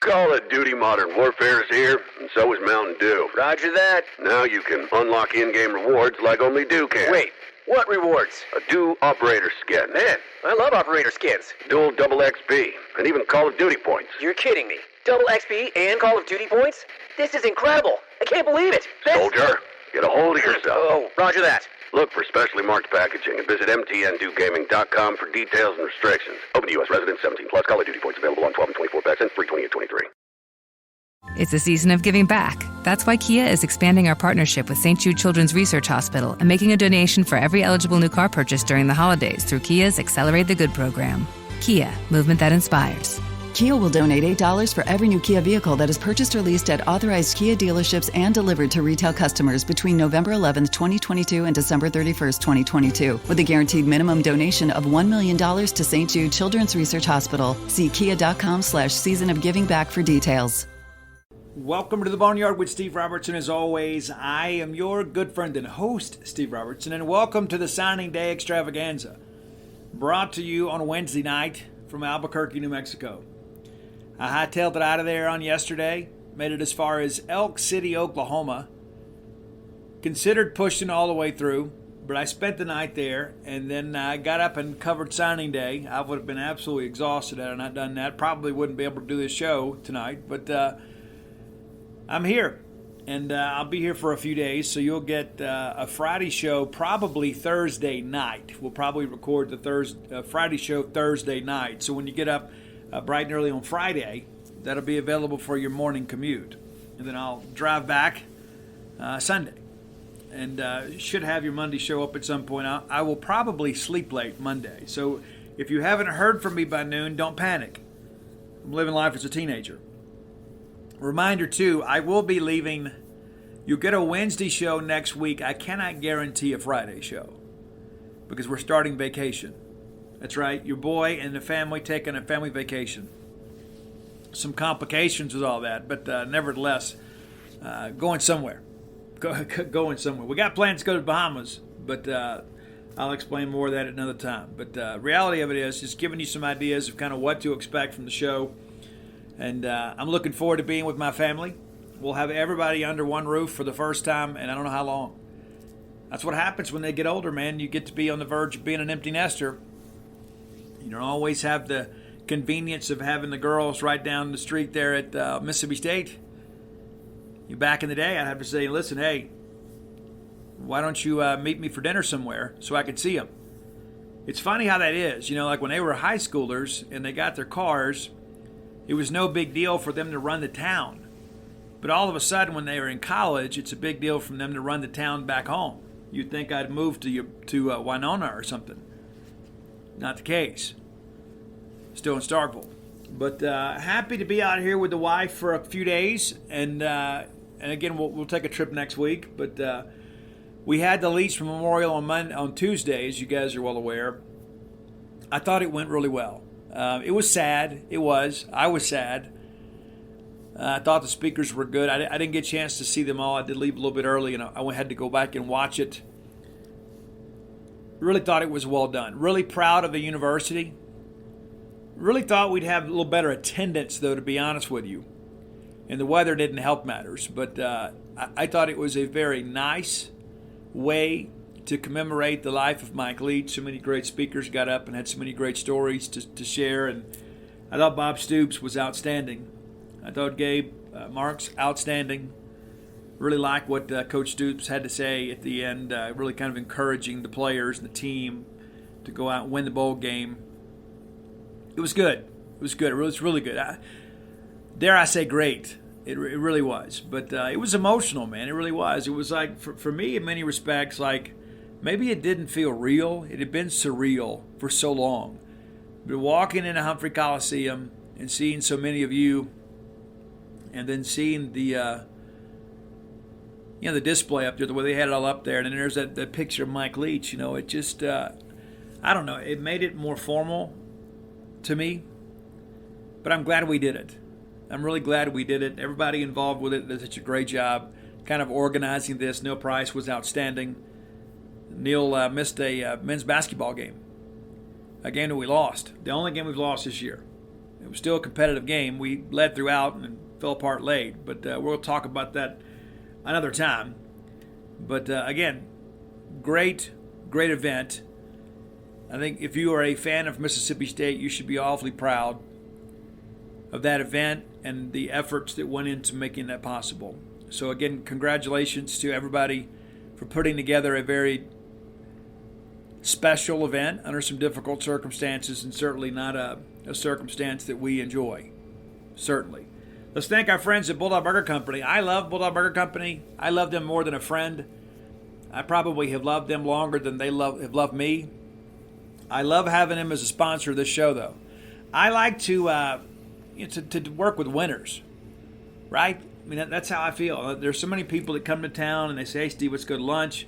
Call of Duty Modern Warfare is here, and so is Mountain Dew. Roger that. Now you can unlock in-game rewards like only Dew can. Wait, what rewards? A Dew Operator Skin. Man, I love Operator Skins. Dual double XP, and even Call of Duty points. You're kidding me. Double XP and Call of Duty points? This is incredible. I can't believe it. Soldier, get a hold of yourself. Oh, roger that. Look for specially marked packaging and visit mtndewgaming.com for details and restrictions. Open to U.S. residents 17 plus. Call of Duty points available on 12 and 24 packs and free 28-23. It's a season of giving back. That's why Kia is expanding our partnership with St. Jude Children's Research Hospital and making a donation for every eligible new car purchase during the holidays through Kia's Accelerate the Good program. Kia, movement that inspires. Kia will donate $8 for every new Kia vehicle that is purchased or leased at authorized Kia dealerships and delivered to retail customers between November 11th, 2022 and December 31st, 2022, with a guaranteed minimum donation of $1 million to St. Jude Children's Research Hospital. See kia.com/season of giving back for details. Welcome to the Boneyard with Steve Robertson. As always, I am your good friend and host, Steve Robertson, and welcome to the Signing Day Extravaganza, brought to you on Wednesday night from Albuquerque, New Mexico. I hightailed it out of there on yesterday, made it as far as Elk City, Oklahoma. Considered pushing all the way through, but I spent the night there, and then I got up and covered signing day. I would have been absolutely exhausted had I not done that. Probably wouldn't be able to do this show tonight, but I'm here, and I'll be here for a few days, so you'll get a Friday show probably Thursday night. We'll probably record the Friday show Thursday night, so when you get up bright and early on Friday, that'll be available for your morning commute. And then I'll drive back Sunday. And should have your Monday show up at some point. I will probably sleep late Monday. So if you haven't heard from me by noon, don't panic. I'm living life as a teenager. Reminder, too, I will be leaving. You'll get a Wednesday show next week. I cannot guarantee a Friday show because we're starting vacation. That's right, your boy and the family taking a family vacation. Some complications with all that, but nevertheless, going somewhere. Going somewhere. We got plans to go to the Bahamas, but I'll explain more of that at another time. But reality of it is just giving you some ideas of kind of what to expect from the show. And I'm looking forward to being with my family. We'll have everybody under one roof for the first time, and I don't know how long. That's what happens when they get older, man. You get to be on the verge of being an empty nester. You don't always have the convenience of having the girls right down the street there at Mississippi State. Back in the day, I'd have to say, listen, hey, why don't you meet me for dinner somewhere so I can see them? It's funny how that is. You know, like when they were high schoolers and they got their cars, it was no big deal for them to run the town. But all of a sudden, when they were in college, it's a big deal for them to run the town back home. You'd think I'd move to Winona or something. Not the case. Still in Starkville. But happy to be out here with the wife for a few days. And again, we'll take a trip next week. But we had the Leech Memorial on Tuesday, as you guys are well aware. I thought it went really well. It was sad. It was. I was sad. I thought the speakers were good. I didn't get a chance to see them all. I did leave a little bit early, and I had to go back and watch it. Really thought it was well done. Really proud of the university. Really thought we'd have a little better attendance, though, to be honest with you. And the weather didn't help matters. But I thought it was a very nice way to commemorate the life of Mike Leach. So many great speakers got up and had so many great stories to share. And I thought Bob Stoops was outstanding. I thought Gabe Marks, outstanding. Really like what Coach Stoops had to say at the end, really kind of encouraging the players and the team to go out and win the bowl game. It was good. It was good. It was really good. Dare I say great. It really was. But it was emotional, man. It really was. It was like, for me, in many respects, like maybe it didn't feel real. It had been surreal for so long. But walking into Humphrey Coliseum and seeing so many of you, and then seeing the the display up there, the way they had it all up there, and then there's that picture of Mike Leach. It just, I don't know, it made it more formal to me, but I'm glad we did it. I'm really glad we did it. Everybody involved with it did such a great job kind of organizing this. Neil Price was outstanding. Neil missed a men's basketball game, a game that we lost, the only game we've lost this year. It was still a competitive game. We led throughout and fell apart late, but we'll talk about that another time. But again, great event. I think if you are a fan of Mississippi State, you should be awfully proud of that event and the efforts that went into making that possible. So again, congratulations to everybody for putting together a very special event under some difficult circumstances, and certainly not a circumstance that we enjoy. Certainly. Let's thank our friends at Bulldog Burger Company. I love Bulldog Burger Company. I love them more than a friend. I probably have loved them longer than they have loved me. I love having them as a sponsor of this show, though. I like to work with winners, right? I mean, that's how I feel. There's so many people that come to town and they say, hey, Steve, let's go to lunch.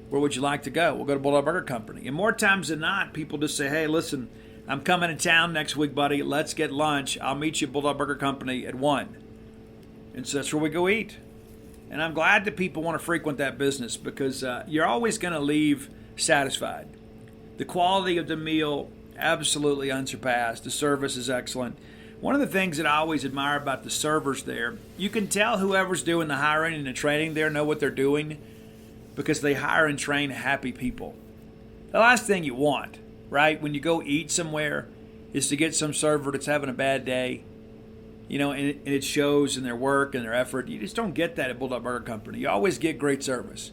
Where would you like to go? We'll go to Bulldog Burger Company. And more times than not, people just say, hey, listen, I'm coming to town next week, buddy. Let's get lunch. I'll meet you at Bulldog Burger Company at 1. And so that's where we go eat. And I'm glad that people want to frequent that business because you're always going to leave satisfied. The quality of the meal, absolutely unsurpassed. The service is excellent. One of the things that I always admire about the servers there, you can tell whoever's doing the hiring and the training there know what they're doing because they hire and train happy people. The last thing you want, right, when you go eat somewhere is to get some server that's having a bad day, and it shows in their work and their effort. You just don't get that at Bulldog Burger Company. You always get great service.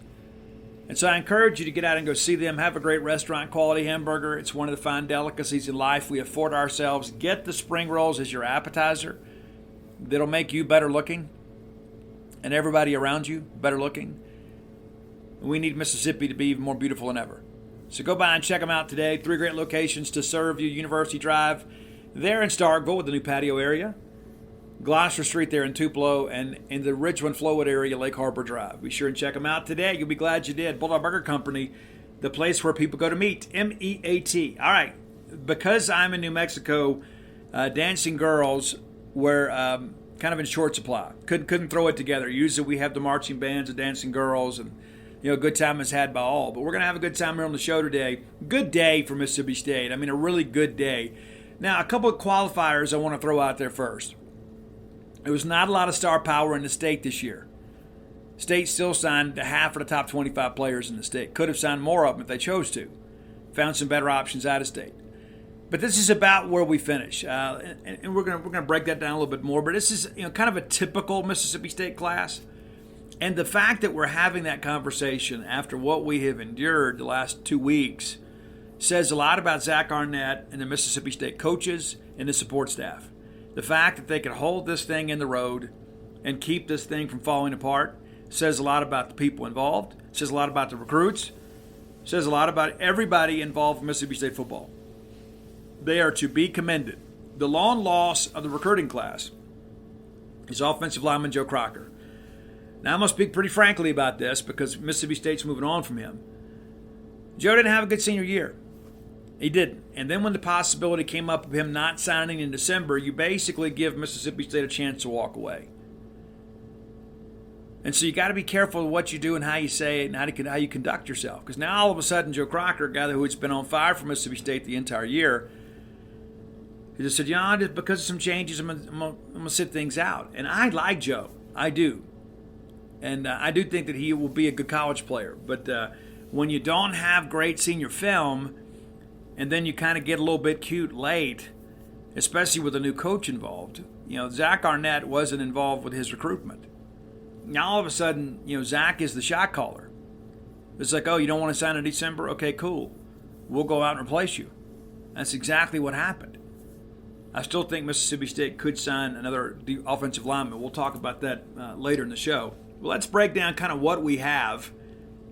And so I encourage you to get out and go see them. Have a great restaurant quality hamburger. It's one of the fine delicacies in life we afford ourselves. Get the spring rolls as your appetizer. That'll make you better looking and everybody around you better looking. We need Mississippi to be even more beautiful than ever. So go by and check them out today. 3 great locations to serve you. University Drive there in Starkville with the new patio area. Gloucester Street there in Tupelo, and in the Ridgeland-Flowood area, Lake Harbor Drive. Be sure and check them out today. You'll be glad you did. Bulldog Burger Company, the place where people go to meet. M-E-A-T. All right. Because I'm in New Mexico, dancing girls were kind of in short supply. Couldn't throw it together. Usually we have the marching bands of dancing girls, and a good time is had by all. But we're going to have a good time here on the show today. Good day for Mississippi State. I mean, a really good day. Now, a couple of qualifiers I want to throw out there first. There was not a lot of star power in the state this year. State still signed half of the top 25 players in the state. Could have signed more of them if they chose to. Found some better options out of state. But this is about where we finish, and we're gonna break that down a little bit more. But this is kind of a typical Mississippi State class, and the fact that we're having that conversation after what we have endured the last 2 weeks says a lot about Zach Arnett and the Mississippi State coaches and the support staff. The fact that they can hold this thing in the road and keep this thing from falling apart says a lot about the people involved, says a lot about the recruits, says a lot about everybody involved in Mississippi State football. They are to be commended. The lone loss of the recruiting class is offensive lineman Joe Crocker. Now, I'm going to speak pretty frankly about this because Mississippi State's moving on from him. Joe didn't have a good senior year. He didn't. And then when the possibility came up of him not signing in December, you basically give Mississippi State a chance to walk away. And so you got to be careful of what you do and how you say it and how you conduct yourself. Because now all of a sudden Joe Crocker, a guy who has been on fire for Mississippi State the entire year, he just said, just because of some changes, I'm going to sit things out. And I like Joe. I do. And I do think that he will be a good college player. But when you don't have great senior film, and then you kind of get a little bit cute late, especially with a new coach involved. Zach Arnett wasn't involved with his recruitment. Now all of a sudden, Zach is the shot caller. It's like, oh, you don't want to sign in December? Okay, cool. We'll go out and replace you. That's exactly what happened. I still think Mississippi State could sign another offensive lineman. We'll talk about that later in the show. Well, let's break down kind of what we have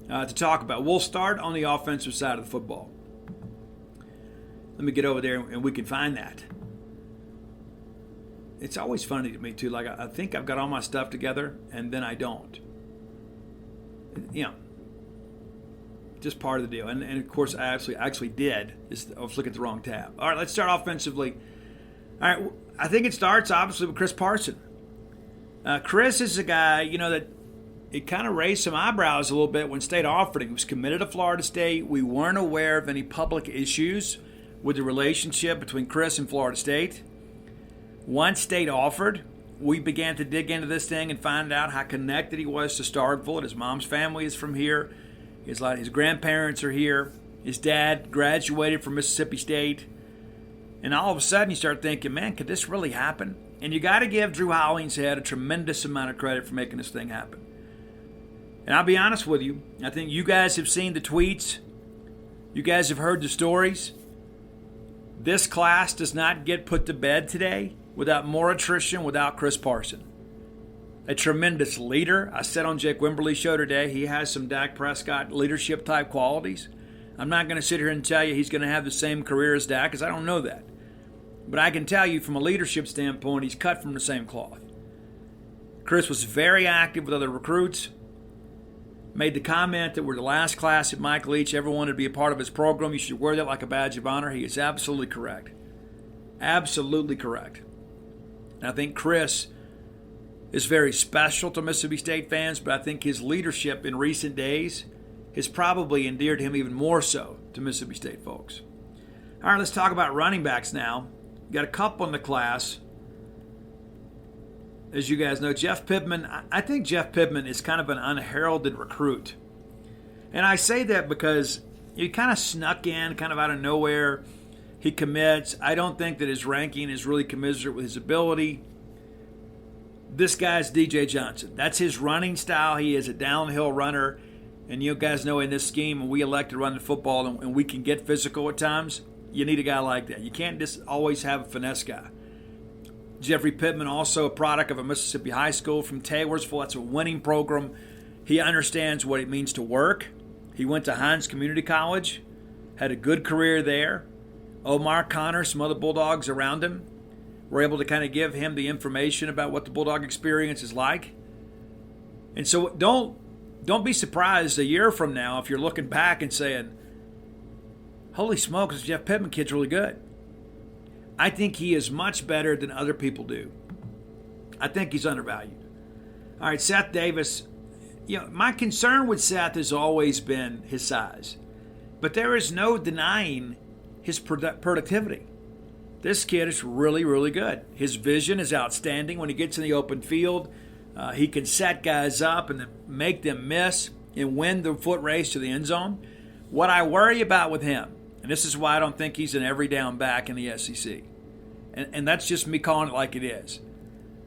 to talk about. We'll start on the offensive side of the football. Let me get over there and we can find that. It's always funny to me, too. Like, I think I've got all my stuff together, and then I don't. Just part of the deal. And of course, I actually did. I was looking at the wrong tab. All right, let's start offensively. All right, I think it starts, obviously, with Chris Parson. Chris is a guy, that it kind of raised some eyebrows a little bit when State offered him. He was committed to Florida State. We weren't aware of any public issues with the relationship between Chris and Florida State. Once State offered, we began to dig into this thing and find out how connected he was to Starkville. His mom's family is from here. His grandparents are here. His dad graduated from Mississippi State. And all of a sudden you start thinking, man, could this really happen? And you got to give Drew Hollingshead a tremendous amount of credit for making this thing happen. And I'll be honest with you, I think you guys have seen the tweets. You guys have heard the stories. This class does not get put to bed today without more attrition, without Chris Parson. A tremendous leader. I said on Jake Wimberly's show today, he has some Dak Prescott leadership type qualities. I'm not going to sit here and tell you he's going to have the same career as Dak, because I don't know that. But I can tell you from a leadership standpoint, he's cut from the same cloth. Chris was very active with other recruits. Made the comment that we're the last class at Mike Leach ever wanted to be a part of his program. You should wear that like a badge of honor. He is absolutely correct. Absolutely correct. And I think Chris is very special to Mississippi State fans, but I think his leadership in recent days has probably endeared him even more so to Mississippi State folks. All right, let's talk about running backs now. Got a couple in the class. As you guys know, Jeff Pittman, I think Jeff Pittman is kind of an unheralded recruit. And I say that because he kind of snuck in, kind of out of nowhere. He commits. I don't think that his ranking is really commensurate with his ability. This guy's DJ Johnson. That's his running style. He is a downhill runner. And you guys know in this scheme, when we elect to run the football and we can get physical at times, you need a guy like that. You can't just always have a finesse guy. Jeffrey Pittman, also a product of a Mississippi high school from Taylorsville. That's a winning program. He understands what it means to work. He went to Hines Community College, had a good career there. Omar Connor, some other Bulldogs around him, were able to kind of give him the information about what the Bulldog experience is like. And so don't be surprised a year from now if you're looking back and saying, holy smokes, this Jeff Pittman kid's really good. I think he is much better than other people do. I think he's undervalued. All right, Seth Davis. My concern with Seth has always been his size. But there is no denying his productivity. This kid is really, really good. His vision is outstanding when he gets in the open field. He can set guys up and make them miss and win the foot race to the end zone. What I worry about with him, and this is why I don't think he's an every down back in the SEC. And that's just me calling it like it is.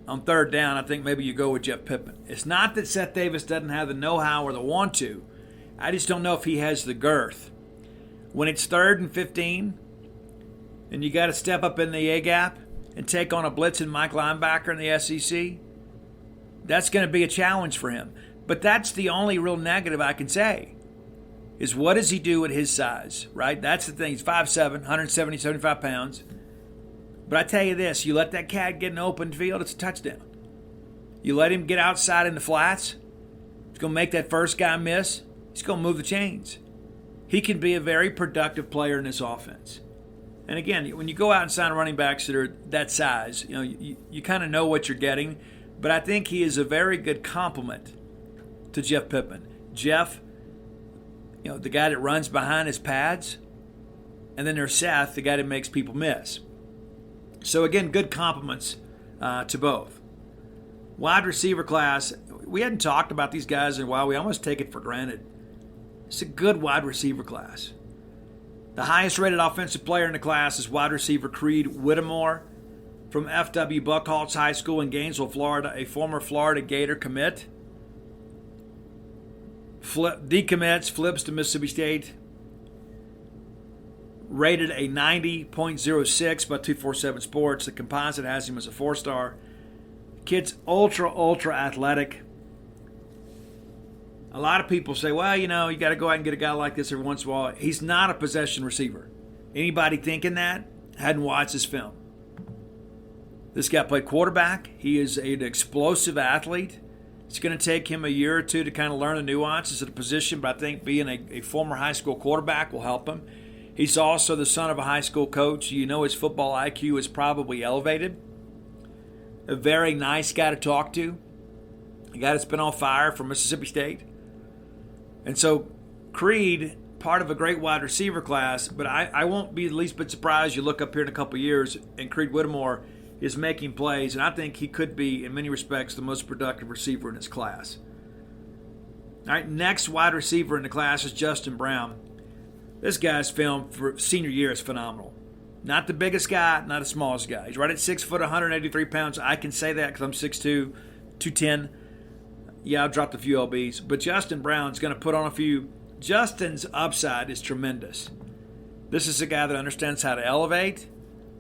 On third down, I think maybe you go with Jeff Pittman. It's not that Seth Davis doesn't have the know-how or the want to. I just don't know if he has the girth. When it's 3rd and 15, and you got to step up in the A-gap and take on a blitzing Mike linebacker in the SEC, that's going to be a challenge for him. But that's the only real negative I can say. Is what does he do at his size, right? That's the thing. He's 5'7", 170, 75 pounds. But I tell you this, you let that cat get in the open field, it's a touchdown. You let him get outside in the flats, he's going to make that first guy miss. He's going to move the chains. He can be a very productive player in this offense. And again, when you go out and sign running backs that are that size, you kind of know what you're getting. But I think he is a very good complement to Jeff Pittman. Jeff, the guy that runs behind his pads. And then there's Seth, the guy that makes people miss. So again, good compliments to both. Wide receiver class, we hadn't talked about these guys in a while. We almost take it for granted. It's a good wide receiver class. The highest rated offensive player in the class is wide receiver Creed Whittemore from F.W. Buckholtz High School in Gainesville, Florida, a former Florida Gator commit. Decommits, flips to Mississippi State. Rated a 90.06 by 247 Sports. The composite has him as a 4-star. Kid's ultra athletic. A lot of people say, well, you got to go out and get a guy like this every once in a while. He's not a possession receiver. Anybody thinking that hadn't watched his film. This guy played quarterback. He is an explosive athlete. It's going to take him a year or two to kind of learn the nuances of the position, but I think being a former high school quarterback will help him. He's also the son of a high school coach. His football IQ is probably elevated. A very nice guy to talk to. A guy that's been on fire for Mississippi State. And so Creed, part of a great wide receiver class, but I won't be the least bit surprised you look up here in a couple of years and Creed Whittemore is making plays, and I think he could be, in many respects, the most productive receiver in his class. All right, next wide receiver in the class is Justin Brown. This guy's film for senior year is phenomenal. Not the biggest guy, not the smallest guy. He's right at 6 foot, 183 pounds. I can say that because I'm 6'2", 210. Yeah, I've dropped a few LBs. But Justin Brown's going to put on a few. Justin's upside is tremendous. This is a guy that understands how to elevate.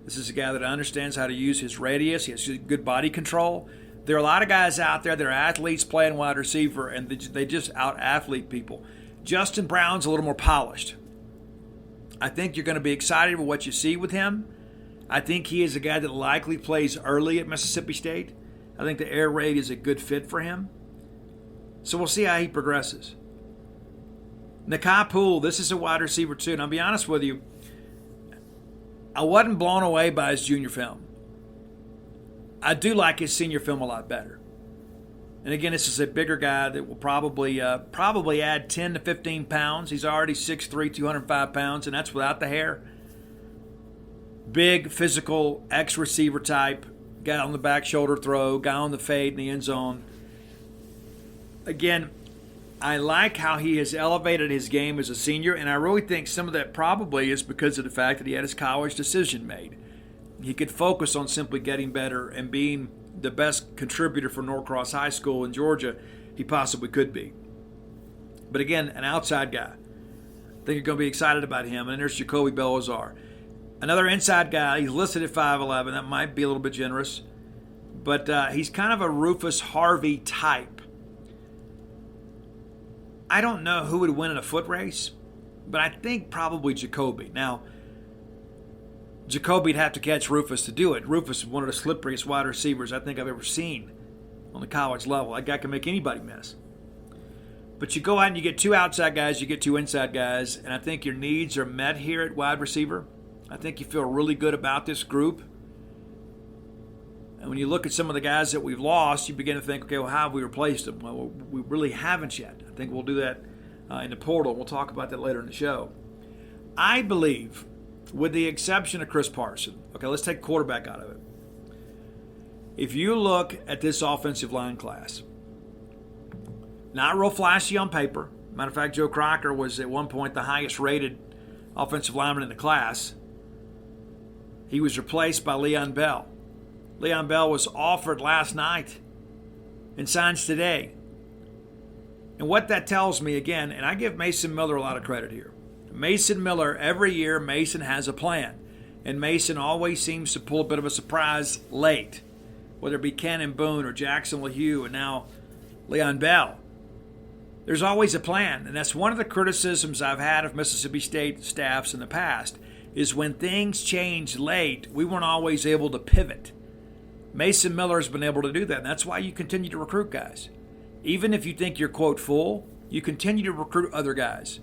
This is a guy that understands how to use his radius. He has good body control. There are a lot of guys out there that are athletes playing wide receiver, and they just out-athlete people. Justin Brown's a little more polished. I think you're going to be excited with what you see with him. I think he is a guy that likely plays early at Mississippi State. I think the air raid is a good fit for him. So we'll see how he progresses. Nakai Poole, this is a wide receiver too. And I'll be honest with you, I wasn't blown away by his junior film. I do like his senior film a lot better. And again, this is a bigger guy that will probably add 10 to 15 pounds. He's already 6'3", 205 pounds, and that's without the hair. Big, physical, ex-receiver type. Guy on the back shoulder throw, guy on the fade in the end zone. Again, I like how he has elevated his game as a senior, and I really think some of that probably is because of the fact that he had his college decision made. He could focus on simply getting better and being the best contributor for Norcross High School in Georgia he possibly could be. But again, an outside guy. I think you're going to be excited about him. And there's Jacoby Belazar. Another inside guy. He's listed at 5'11". That might be a little bit generous. But he's kind of a Rufus Harvey type. I don't know who would win in a foot race, but I think probably Jacoby. Now, Jacoby'd have to catch Rufus to do it. Rufus is one of the slipperiest wide receivers I think I've ever seen on the college level. That guy can make anybody miss. But you go out and you get two outside guys, you get two inside guys, and I think your needs are met here at wide receiver. I think you feel really good about this group. And when you look at some of the guys that we've lost, you begin to think, okay, well, how have we replaced them? Well, we really haven't yet. I think we'll do that in the portal. We'll talk about that later in the show. I believe, with the exception of Chris Parson, okay, let's take quarterback out of it. If you look at this offensive line class, not real flashy on paper. Matter of fact, Joe Crocker was at one point the highest rated offensive lineman in the class. He was replaced by Leon Bell. Leon Bell was offered last night and signs today. And what that tells me, again, and I give Mason Miller a lot of credit here. Mason Miller, every year, Mason has a plan. And Mason always seems to pull a bit of a surprise late, whether it be Cannon Boone or Jackson LaHue and now Leon Bell. There's always a plan, and that's one of the criticisms I've had of Mississippi State staffs in the past, is when things change late, we weren't always able to pivot. Mason Miller has been able to do that, and that's why you continue to recruit guys. Even if you think you're, quote, full, you continue to recruit other guys.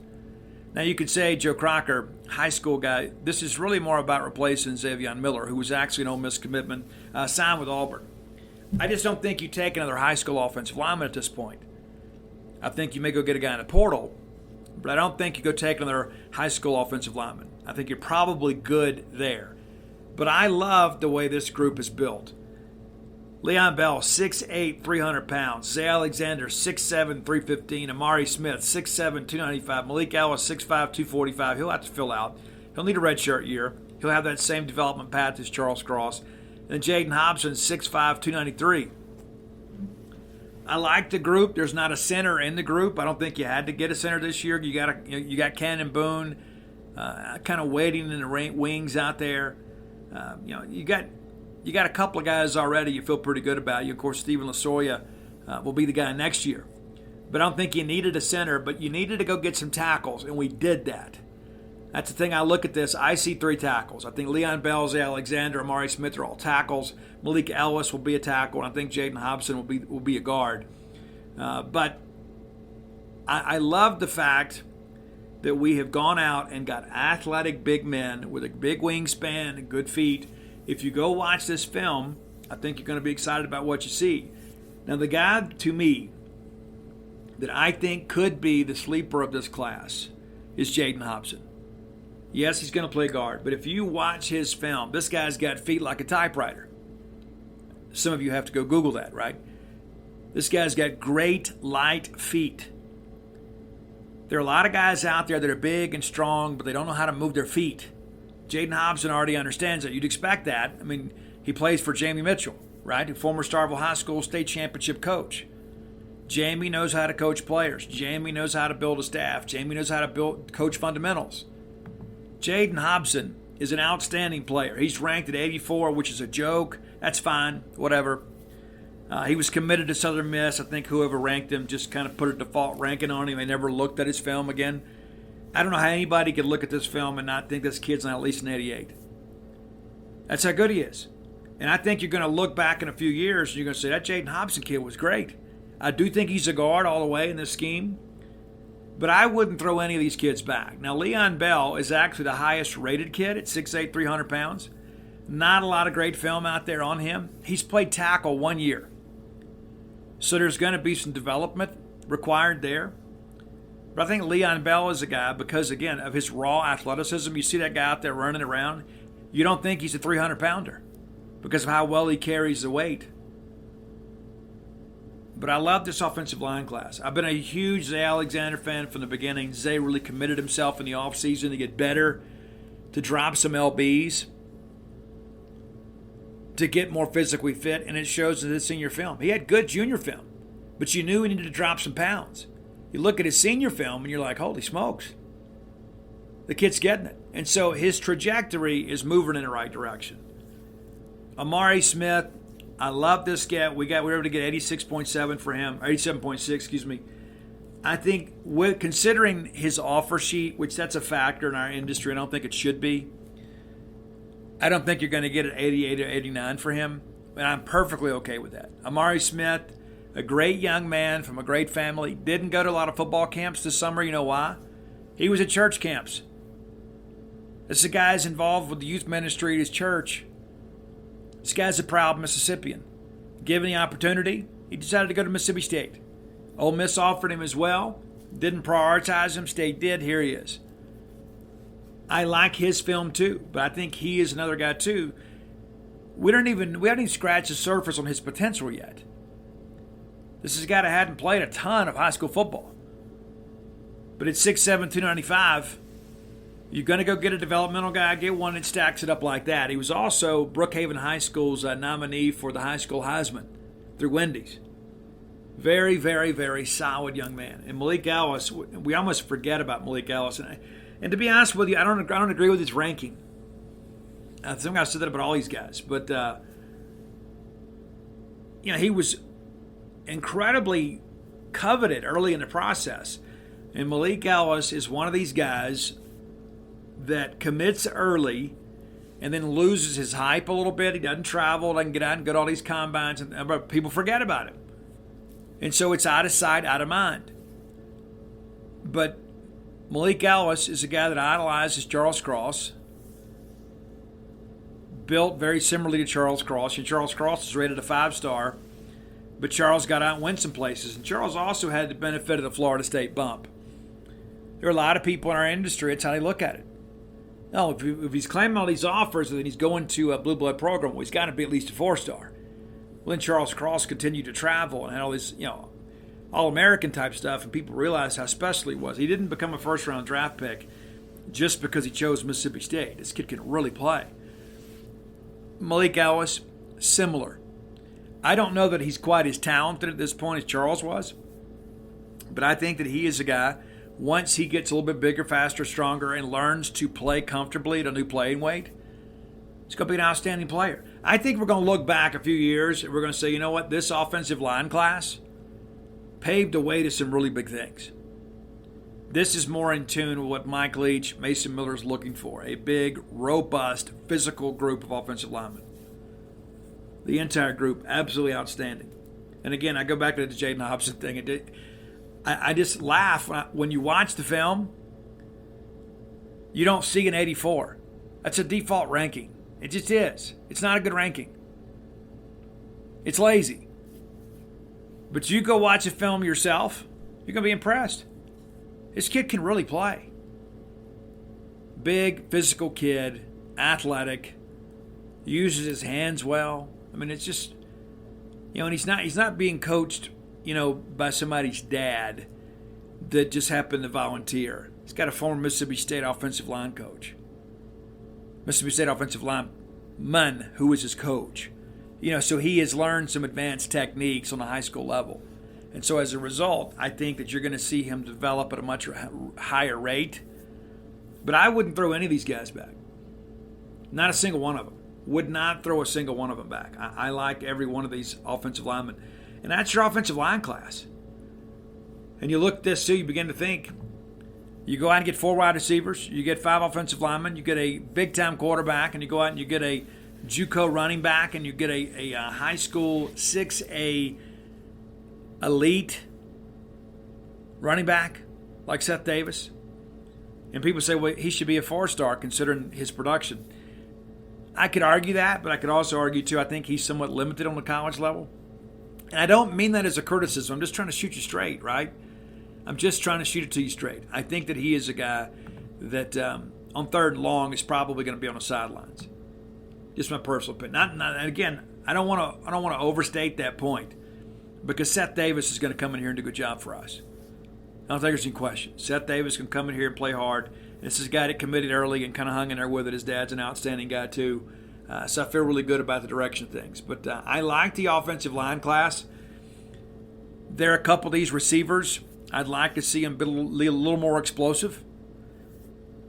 Now, you could say, Joe Crocker, high school guy, this is really more about replacing Xavier Miller, who was actually an Ole Miss commitment, signed with Auburn. I just don't think you take another high school offensive lineman at this point. I think you may go get a guy in the portal, but I don't think you go take another high school offensive lineman. I think you're probably good there. But I love the way this group is built. Leon Bell, 6'8", 300 pounds. Zay Alexander, 6'7", 315. Amari Smith, 6'7", 295. Malik Ellis, 6'5", 245. He'll have to fill out. He'll need a redshirt year. He'll have that same development path as Charles Cross. And Jaden Hobson, 6'5", 293. I like the group. There's not a center in the group. I don't think you had to get a center this year. You got Cannon Boone kind of waiting in the wings out there. You got a couple of guys already you feel pretty good about. Of course, Stephen Lasoya will be the guy next year. But I don't think you needed a center, but you needed to go get some tackles, and we did that. That's the thing. I look at this. I see 3 tackles. I think Leon Bell, Zay Alexander, Amari Smith are all tackles. Malik Ellis will be a tackle, and I think Jaden Hobson will be a guard. But I love the fact that we have gone out and got athletic big men with a big wingspan and good feet. If you go watch this film, I think you're going to be excited about what you see. Now, the guy, to me, that I think could be the sleeper of this class is Jaden Hobson. Yes, he's going to play guard, but if you watch his film, this guy's got feet like a typewriter. Some of you have to go Google that, right? This guy's got great light feet. There are a lot of guys out there that are big and strong, but they don't know how to move their feet. Jaden Hobson already understands that. You'd expect that. I mean, he plays for Jamie Mitchell, right? A former Starkville High School state championship coach. Jamie knows how to coach players. Jamie knows how to build a staff. Jamie knows how to coach fundamentals. Jaden Hobson is an outstanding player. He's ranked at 84, which is a joke. That's fine, whatever. He was committed to Southern Miss. I think whoever ranked him just kind of put a default ranking on him. They never looked at his film again. I don't know how anybody could look at this film and not think this kid's not at least an 88. That's how good he is. And I think you're going to look back in a few years and you're going to say, that Jaden Hobson kid was great. I do think he's a guard all the way in this scheme. But I wouldn't throw any of these kids back. Now, Leon Bell is actually the highest rated kid at 6'8", 300 pounds. Not a lot of great film out there on him. He's played tackle 1 year. So there's going to be some development required there. But I think Leon Bell is a guy because, again, of his raw athleticism. You see that guy out there running around. You don't think he's a 300-pounder because of how well he carries the weight. But I love this offensive line class. I've been a huge Zay Alexander fan from the beginning. Zay really committed himself in the offseason to get better, to drop some LBs, to get more physically fit, and it shows in his senior film. He had good junior film, but you knew he needed to drop some pounds. You look at his senior film, and you're like, holy smokes. The kid's getting it. And so his trajectory is moving in the right direction. Amari Smith, I love this guy. We were able to get 86.7 for him, or 87.6, excuse me. I think considering his offer sheet, which that's a factor in our industry, I don't think it should be. I don't think you're going to get an 88 or 89 for him, and I'm perfectly okay with that. Amari Smith, a great young man from a great family, didn't go to a lot of football camps this summer. You know why? He was at church camps. This guy's involved with the youth ministry at his church. This guy's a proud Mississippian. Given the opportunity, he decided to go to Mississippi State. Ole Miss offered him as well. Didn't prioritize him. State did. Here he is. I like his film too, but I think he is another guy too. We haven't even scratched the surface on his potential yet. This is a guy that hadn't played a ton of high school football. But at 6'7", 295, you're going to go get a developmental guy, get one that stacks it up like that. He was also Brookhaven High School's nominee for the high school Heisman through Wendy's. Very, very, very solid young man. And Malik Ellis, we almost forget about Malik Ellis. And to be honest with you, I don't agree with his ranking. Some guys said that about all these guys. But, he was incredibly coveted early in the process. And Malik Ellis is one of these guys that commits early and then loses his hype a little bit. He doesn't travel, doesn't get out and go to all these combines, and people forget about him. And so it's out of sight, out of mind. But Malik Ellis is a guy that idolizes Charles Cross, built very similarly to Charles Cross. And Charles Cross is rated a 5-star, but Charles got out and went some places. And Charles also had the benefit of the Florida State bump. There are a lot of people in our industry, it's how they look at it. No, if he's claiming all these offers and then he's going to a blue blood program, well, he's got to be at least a 4-star. Well, then Charles Cross continued to travel and had all this, all-American type stuff, and people realized how special he was. He didn't become a first-round draft pick just because he chose Mississippi State. This kid can really play. Malik Ellis, similar. I don't know that he's quite as talented at this point as Charles was, but I think that he is a guy, once he gets a little bit bigger, faster, stronger, and learns to play comfortably at a new playing weight, he's going to be an outstanding player. I think we're going to look back a few years and we're going to say, you know what, this offensive line class paved the way to some really big things. This is more in tune with what Mike Leach, Mason Miller is looking for, a big, robust, physical group of offensive linemen. The entire group, absolutely outstanding. And again, I go back to the Jaden Hobson thing. I just laugh when you watch the film. You don't see an 84. That's a default ranking. It just is. It's not a good ranking. It's lazy. But you go watch a film yourself, you're going to be impressed. This kid can really play. Big, physical kid, athletic, uses his hands well. I mean, it's just, And he's not being coached, by somebody's dad that just happened to volunteer. He's got a former Mississippi State offensive line coach. Mississippi State offensive lineman who was his coach. So he has learned some advanced techniques on the high school level. And so as a result, I think that you're going to see him develop at a much higher rate. But I wouldn't throw any of these guys back. Not a single one of them. Would not throw a single one of them back. I like every one of these offensive linemen. And that's your offensive line class. And you look at this too, you begin to think. You go out and get 4 wide receivers. You get 5 offensive linemen. You get a big-time quarterback. And you go out and you get a JUCO running back. And you get a high school 6A elite running back like Seth Davis. And people say, well, he should be a 4-star considering his production. I could argue that, but I could also argue, too, I think he's somewhat limited on the college level. And I don't mean that as a criticism. I'm just trying to shoot you straight, right? I'm just trying to shoot it to you straight. I think that he is a guy that on 3rd and long is probably going to be on the sidelines. Just my personal opinion. And again, I don't want to overstate that point because Seth Davis is going to come in here and do a good job for us. I don't think there's any question. Seth Davis can come in here and play hard. This is a guy that committed early and kind of hung in there with it. His dad's an outstanding guy too. So I feel really good about the direction of things. But I like the offensive line class. There are a couple of these receivers. I'd like to see them be a little more explosive.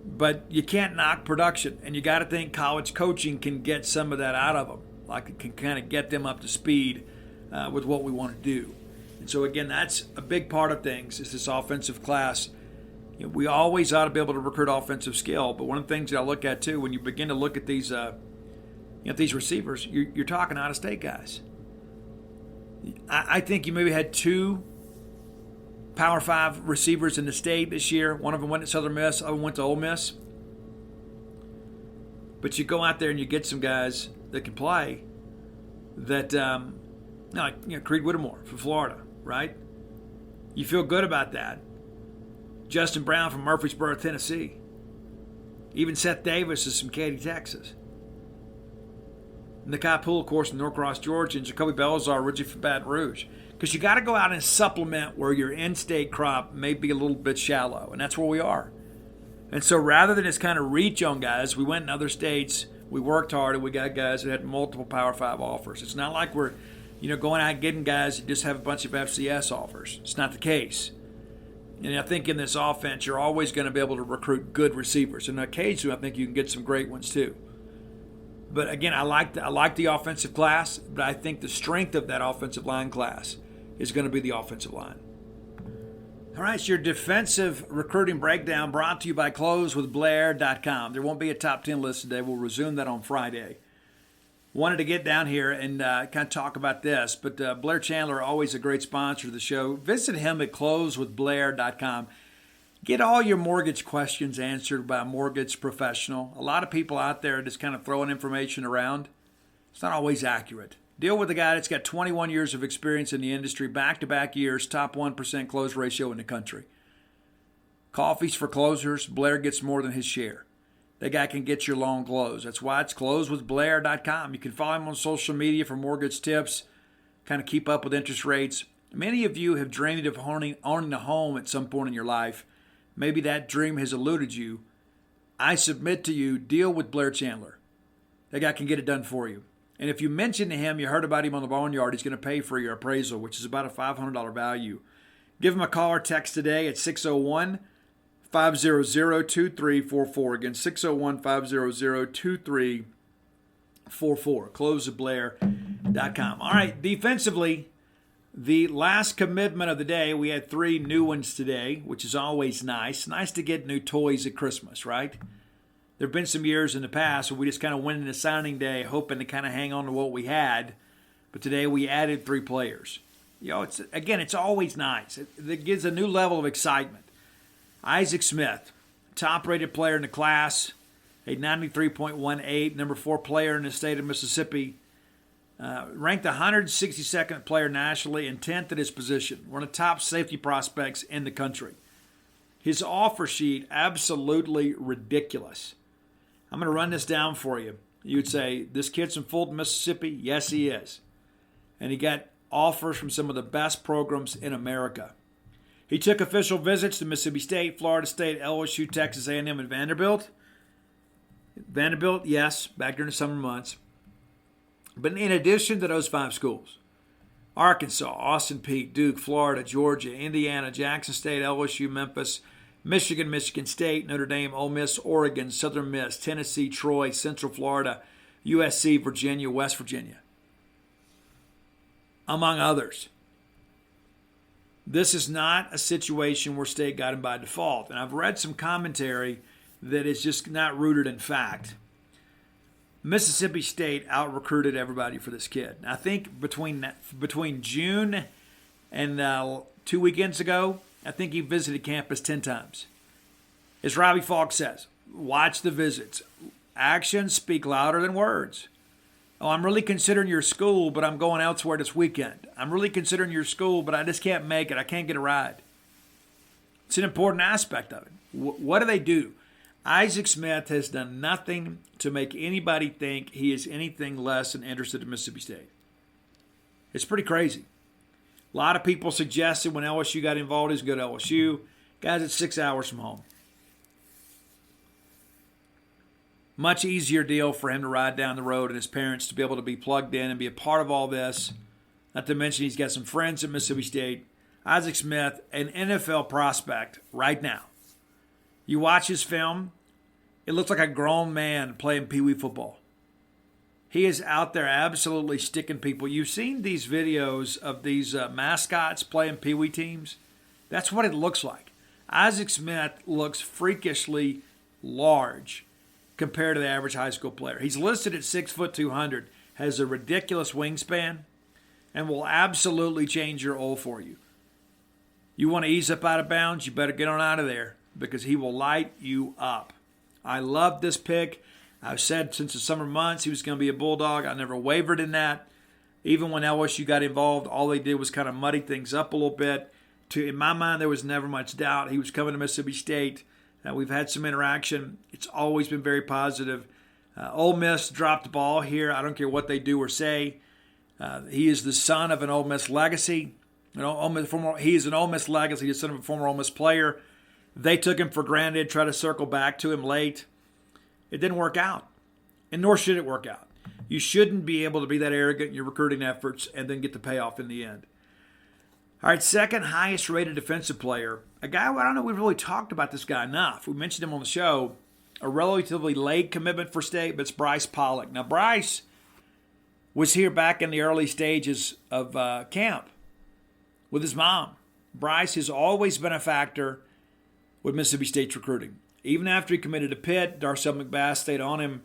But you can't knock production. And you got to think college coaching can get some of that out of them. Like it can kind of get them up to speed with what we want to do. And so, again, that's a big part of things is this offensive class. We always ought to be able to recruit offensive skill. But one of the things that I look at, too, when you begin to look at these these receivers, you're talking out-of-state guys. I think you maybe had 2 Power 5 receivers in the state this year. One of them went to Southern Miss. The other one went to Ole Miss. But you go out there and you get some guys that can play that, like Creed Whittemore from Florida, right? You feel good about that. Justin Brown from Murfreesboro, Tennessee. Even Seth Davis is from Katy, Texas. Nakai Poole, of course, from Norcross, Georgia, and Jacoby Belzar, originally from Baton Rouge. Because you got to go out and supplement where your in-state crop may be a little bit shallow, and that's where we are. And so rather than just kind of reach on guys, we went in other states, we worked hard, and we got guys that had multiple Power 5 offers. It's not like we're going out and getting guys that just have a bunch of FCS offers. It's not the case. And I think in this offense, you're always going to be able to recruit good receivers. And occasionally, I think you can get some great ones too. But again, I like the offensive class, but I think the strength of that offensive line class is going to be the offensive line. All right, it's your defensive recruiting breakdown brought to you by closewithblair.com. There won't be a top 10 list today. We'll resume that on Friday. Wanted to get down here and kind of talk about this, but Blair Chandler, always a great sponsor of the show. Visit him at closewithblair.com. Get all your mortgage questions answered by a mortgage professional. A lot of people out there are just kind of throwing information around. It's not always accurate. Deal with a guy that's got 21 years of experience in the industry, back-to-back years, top 1% close ratio in the country. Coffees for closers, Blair gets more than his share. That guy can get your loan closed. That's why it's closewithblair.com. You can follow him on social media for mortgage tips, kind of keep up with interest rates. Many of you have dreamed of owning a home at some point in your life. Maybe that dream has eluded you. I submit to you, deal with Blair Chandler. That guy can get it done for you. And if you mention to him, you heard about him on the Boneyard, he's going to pay for your appraisal, which is about a $500 value. Give him a call or text today at 601-500-2344. Again, 601-500-2344. Closewithblair.com. All right, defensively, the last commitment of the day, we had 3 new ones today, which is always nice. Nice to get new toys at Christmas, right? There have been some years in the past where we just kind of went into signing day hoping to kind of hang on to what we had. But today we added 3 players. It's always nice. It gives a new level of excitement. Isaac Smith, top-rated player in the class, a 93.18, number 4 player in the state of Mississippi. Ranked 162nd player nationally and 10th at his position. One of the top safety prospects in the country. His offer sheet, absolutely ridiculous. I'm going to run this down for you. You would say, this kid's from Fulton, Mississippi? Yes, he is. And he got offers from some of the best programs in America. He took official visits to Mississippi State, Florida State, LSU, Texas A&M, and Vanderbilt. Vanderbilt, yes, back during the summer months. But in addition to those 5 schools, Arkansas, Austin Peay, Duke, Florida, Georgia, Indiana, Jackson State, LSU, Memphis, Michigan, Michigan State, Notre Dame, Ole Miss, Oregon, Southern Miss, Tennessee, Troy, Central Florida, USC, Virginia, West Virginia, among others. This is not a situation where State got him by default. And I've read some commentary that is just not rooted in fact. Mississippi State out-recruited everybody for this kid. I think between June and 2 weekends ago, I think he visited campus 10 times. As Robbie Falk says, watch the visits. Actions speak louder than words. Oh, I'm really considering your school, but I'm going elsewhere this weekend. I'm really considering your school, but I just can't make it. I can't get a ride. It's an important aspect of it. What do they do? Isaac Smith has done nothing to make anybody think he is anything less than interested in Mississippi State. It's pretty crazy. A lot of people suggested when LSU got involved, he's going to LSU. Guys, it's 6 hours from home. Much easier deal for him to ride down the road and his parents to be able to be plugged in and be a part of all this. Not to mention he's got some friends at Mississippi State. Isaac Smith, an NFL prospect right now. You watch his film, it looks like a grown man playing Pee Wee football. He is out there absolutely sticking people. You've seen these videos of these mascots playing Pee Wee teams. That's what it looks like. Isaac Smith looks freakishly large compared to the average high school player. He's listed at 6 foot 200, has a ridiculous wingspan, and will absolutely change your O for you. You want to ease up out of bounds, you better get on out of there because he will light you up. I love this pick. I've said since the summer months he was going to be a Bulldog. I never wavered in that. Even when LSU got involved, all they did was kind of muddy things up a little bit. In my mind, there was never much doubt he was coming to Mississippi State. We've had some interaction. It's always been very positive. Ole Miss dropped the ball here. I don't care what they do or say. He is the son of an Ole Miss legacy. He is an Ole Miss legacy, the son of a former Ole Miss player. They took him for granted, tried to circle back to him late. It didn't work out, and nor should it work out. You shouldn't be able to be that arrogant in your recruiting efforts and then get the payoff in the end. All right, second highest rated defensive player, a guy, I don't know, we've really talked about this guy enough. We mentioned him on the show, a relatively late commitment for State, but it's Bryce Pollock. Now, Bryce was here back in the early stages of camp with his mom. Bryce has always been a factor with Mississippi State's recruiting. Even after he committed to Pitt, Darcel McBath stayed on him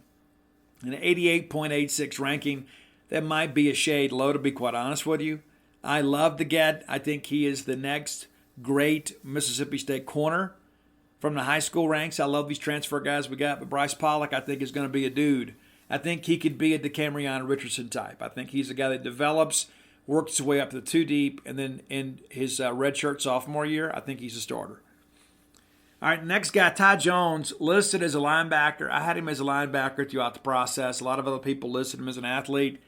in an 88.86 ranking. That might be a shade low, to be quite honest with you. I love the get. I think he is the next great Mississippi State corner from the high school ranks. I love these transfer guys we got, but Bryce Pollock, I think, is going to be a dude. I think he could be a DeCamerion Richardson type. I think he's a guy that develops, works his way up to the 2 deep, and then in his redshirt sophomore year, I think he's a starter. All right, next guy, Ty Jones, listed as a linebacker. I had him as a linebacker throughout the process. A lot of other people listed him as an athlete.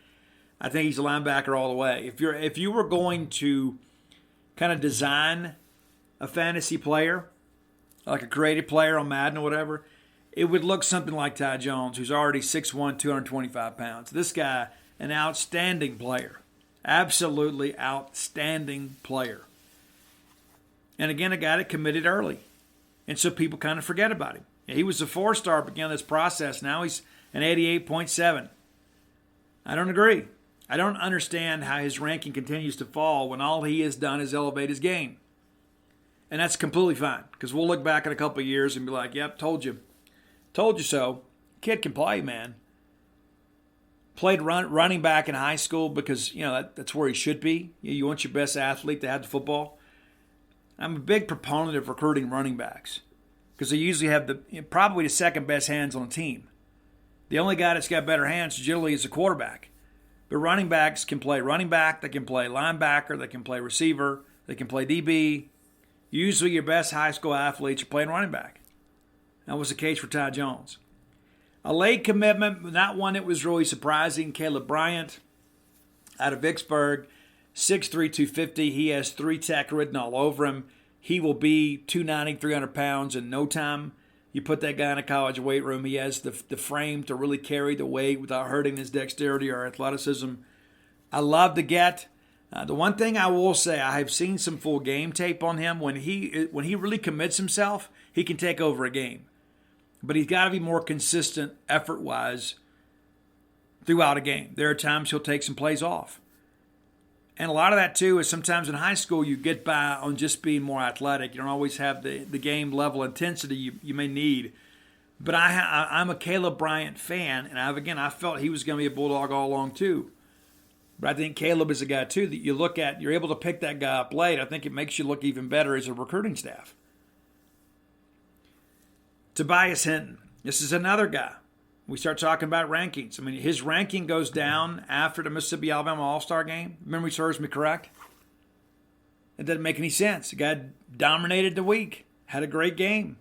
I think he's a linebacker all the way. If you were going to kind of design a fantasy player, like a creative player on Madden or whatever, it would look something like Ty Jones, who's already 6'1", 225 pounds. This guy, an outstanding player. Absolutely outstanding player. And again, a guy that committed early. And so people kind of forget about him. He was a 4-star at the beginning of this process. Now he's an 88.7. I don't agree. I don't understand how his ranking continues to fall when all he has done is elevate his game. And that's completely fine, because we'll look back in a couple of years and be like, yep, told you. Told you so. Kid can play, man. Played running back in high school because, that's where he should be. You want your best athlete to have the football. I'm a big proponent of recruiting running backs because they usually have probably the second best hands on the team. The only guy that's got better hands generally is a quarterback. But running backs can play running back, they can play linebacker, they can play receiver, they can play DB. Usually your best high school athletes are playing running back. That was the case for Ty Jones. A late commitment, not one that was really surprising. Caleb Bryant out of Vicksburg. 6'3", 250. He has 3 tech written all over him. He will be 290, 300 pounds in no time. You put that guy in a college weight room, he has the frame to really carry the weight without hurting his dexterity or athleticism. I love the get. The one thing I will say, I have seen some full game tape on him. When he really commits himself, he can take over a game. But he's got to be more consistent effort-wise throughout a game. There are times he'll take some plays off. And a lot of that, too, is sometimes in high school you get by on just being more athletic. You don't always have the game level intensity you may need. But I'm a Caleb Bryant fan, and I felt he was going to be a Bulldog all along, too. But I think Caleb is a guy, too, that you look at, you're able to pick that guy up late. I think it makes you look even better as a recruiting staff. Tobias Hinton. This is another guy. We start talking about rankings. I mean, his ranking goes down after the Mississippi-Alabama All-Star game. Memory serves me correct. It doesn't make any sense. The guy dominated the week, had a great game.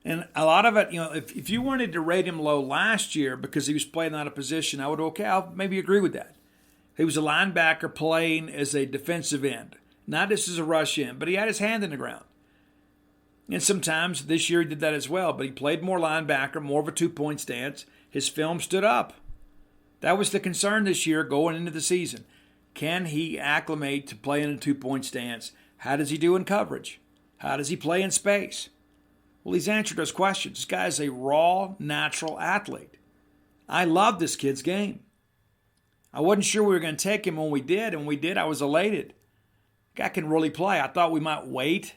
And a lot of it, if you wanted to rate him low last year because he was playing out of position, I'll maybe agree with that. He was a linebacker playing as a defensive end, not just as a rush end, but he had his hand in the ground. And sometimes this year he did that as well, but he played more linebacker, more of a two-point stance. His film stood up. That was the concern this year going into the season. Can he acclimate to playing in a two-point stance? How does he do in coverage? How does he play in space? Well, he's answered those questions. This guy is a raw, natural athlete. I love this kid's game. I wasn't sure we were going to take him when we did, and when we did, I was elated. The guy can really play. I thought we might wait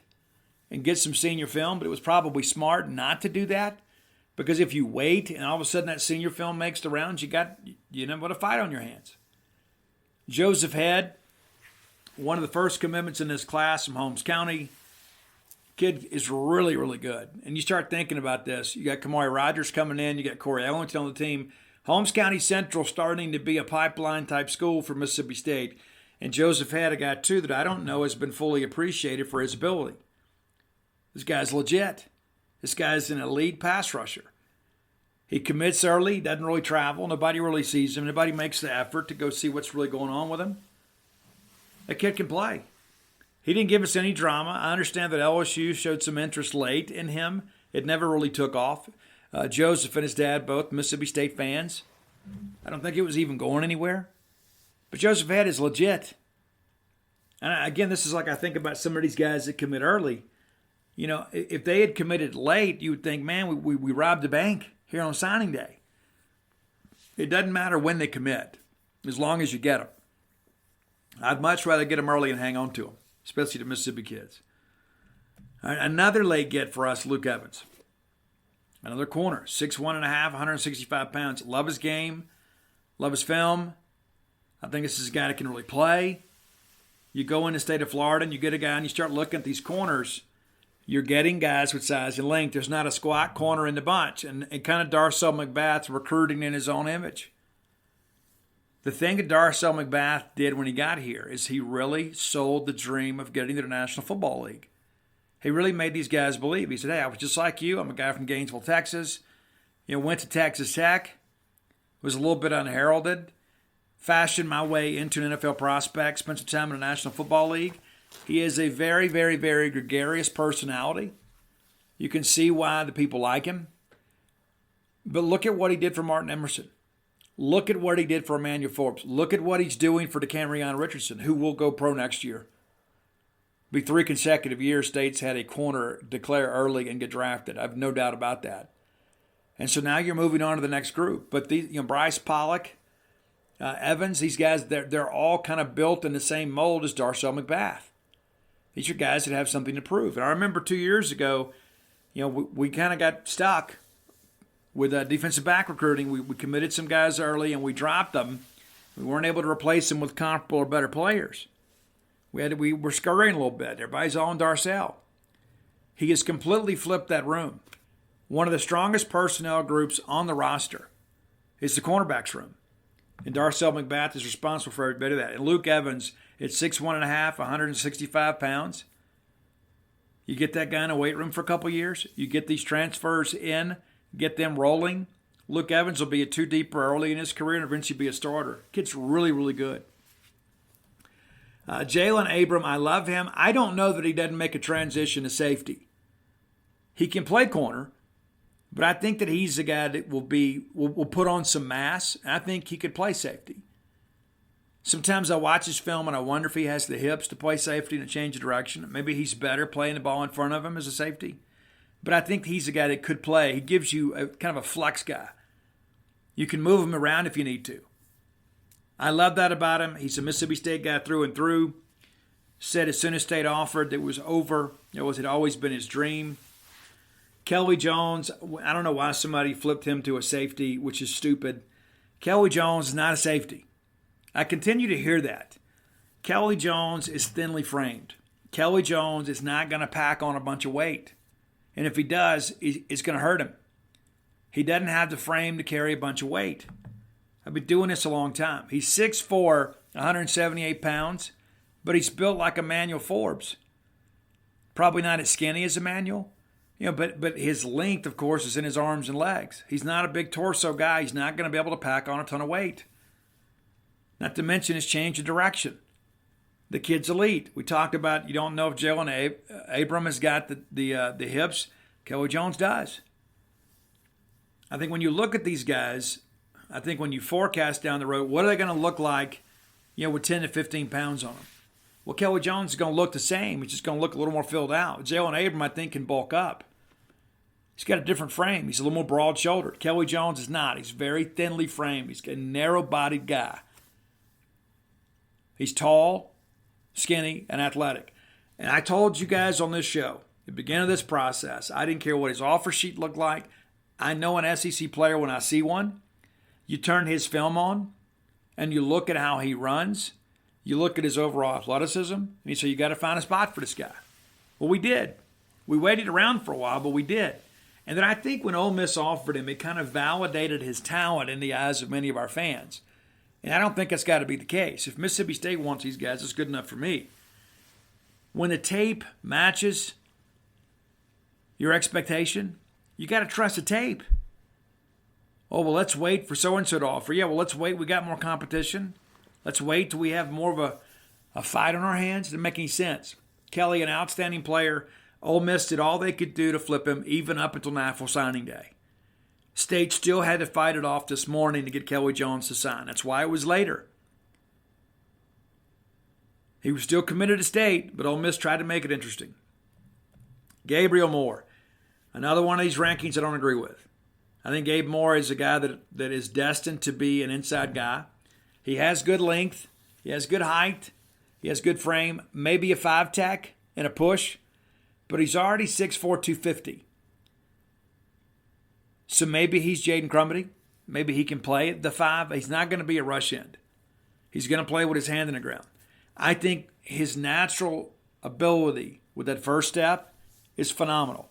and get some senior film, but it was probably smart not to do that, because if you wait and all of a sudden that senior film makes the rounds, you never got a fight on your hands. Joseph Head, one of the first commitments in this class from Holmes County. Kid is really, really good. And you start thinking about this. You got Kamari Rogers coming in. You got Corey Ellington on the team. Holmes County Central starting to be a pipeline-type school for Mississippi State. And Joseph Head, a guy, too, that I don't know has been fully appreciated for his ability. This guy's legit. This guy's an elite pass rusher. He commits early, doesn't really travel. Nobody really sees him. Nobody makes the effort to go see what's really going on with him. That kid can play. He didn't give us any drama. I understand that LSU showed some interest late in him. It never really took off. Joseph and his dad, both Mississippi State fans. I don't think it was even going anywhere. But Joseph Head is legit. And again, this is like I think about some of these guys that commit early. If they had committed late, you would think, man, we robbed the bank here on signing day. It doesn't matter when they commit, as long as you get them. I'd much rather get them early and hang on to them, especially the Mississippi kids. All right, another late get for us, Luke Evans. Another corner, 6'1.5", 165 pounds. Love his game, love his film. I think this is a guy that can really play. You go in the state of Florida and you get a guy and you start looking at these corners. You're getting guys with size and length. There's not a squat corner in the bunch. And kind of Darcel McBath's recruiting in his own image. The thing that Darcel McBath did when he got here is he really sold the dream of getting to the National Football League. He really made these guys believe. He said, hey, I was just like you. I'm a guy from Gainesville, Texas. Went to Texas Tech. Was a little bit unheralded. Fashioned my way into an NFL prospect. Spent some time in the National Football League. He is a very, very, very gregarious personality. You can see why the people like him. But look at what he did for Martin Emerson. Look at what he did for Emmanuel Forbes. Look at what he's doing for DeCamerion Richardson, who will go pro next year. Be 3 consecutive years State's had a corner declare early and get drafted. I have no doubt about that. And so now you're moving on to the next group. But Bryce Pollock, Evans, these guys, they're all kind of built in the same mold as Darcel McBath. These are guys that have something to prove. And I remember 2 years ago, we kind of got stuck with defensive back recruiting. We committed some guys early and we dropped them. We weren't able to replace them with comparable or better players. We were scurrying a little bit. Everybody's all in Darcel. He has completely flipped that room. One of the strongest personnel groups on the roster is the cornerbacks room. And Darcel McBath is responsible for every bit of that. And Luke Evans, at 6'1.5", 165 pounds. You get that guy in a weight room for a couple years. You get these transfers in, get them rolling. Luke Evans will be a 2 deeper early in his career and eventually be a starter. Kid's really, really good. Jalen Abram, I love him. I don't know that he doesn't make a transition to safety. He can play corner, but I think that he's the guy that will put on some mass. I think he could play safety. Sometimes I watch his film and I wonder if he has the hips to play safety and to change the direction. Maybe he's better playing the ball in front of him as a safety. But I think he's a guy that could play. He gives you kind of a flex guy. You can move him around if you need to. I love that about him. He's a Mississippi State guy through and through. Said as soon as State offered, it was over. It had always been his dream. Kelly Jones, I don't know why somebody flipped him to a safety, which is stupid. Kelly Jones is not a safety. I continue to hear that. Kelly Jones is thinly framed. Kelly Jones is not going to pack on a bunch of weight. And if he does, it's going to hurt him. He doesn't have the frame to carry a bunch of weight. I've been doing this a long time. He's 6'4", 178 pounds, but he's built like Emmanuel Forbes. Probably not as skinny as Emmanuel, but his length, of course, is in his arms and legs. He's not a big torso guy. He's not going to be able to pack on a ton of weight. Not to mention his change of direction. The kid's elite. We talked about, you don't know if Jalen Abram has got the hips. Kelly Jones does. I think when you look at these guys, I think when you forecast down the road, what are they going to look like, with 10 to 15 pounds on them? Well, Kelly Jones is going to look the same. He's just going to look a little more filled out. Jalen Abram, I think, can bulk up. He's got a different frame. He's a little more broad-shouldered. Kelly Jones is not. He's very thinly framed. He's a narrow-bodied guy. He's tall, skinny, and athletic. And I told you guys on this show, at the beginning of this process, I didn't care what his offer sheet looked like. I know an SEC player when I see one. You turn his film on, and you look at how he runs. You look at his overall athleticism, and you say, you got to find a spot for this guy. Well, we did. We waited around for a while, but we did. And then I think when Ole Miss offered him, it kind of validated his talent in the eyes of many of our fans. And I don't think that's got to be the case. If Mississippi State wants these guys, it's good enough for me. When the tape matches your expectation, you got to trust the tape. Oh, well, let's wait for so-and-so to offer. Yeah, well, let's wait. We got more competition. Let's wait till we have more of a fight on our hands. It doesn't make any sense. Kelly, an outstanding player. Ole Miss did all they could do to flip him, even up until National Signing Day. State still had to fight it off this morning to get Kelly Jones to sign. That's why it was later. He was still committed to State, but Ole Miss tried to make it interesting. Gabriel Moore, another one of these rankings I don't agree with. I think Gabe Moore is a guy that is destined to be an inside guy. He has good length. He has good height. He has good frame. Maybe a 5-tech and a push, but he's already 6'4", 250. So maybe he's Jaden Crumedy. Maybe he can play at the 5. He's not going to be a rush end. He's going to play with his hand in the ground. I think his natural ability with that first step is phenomenal.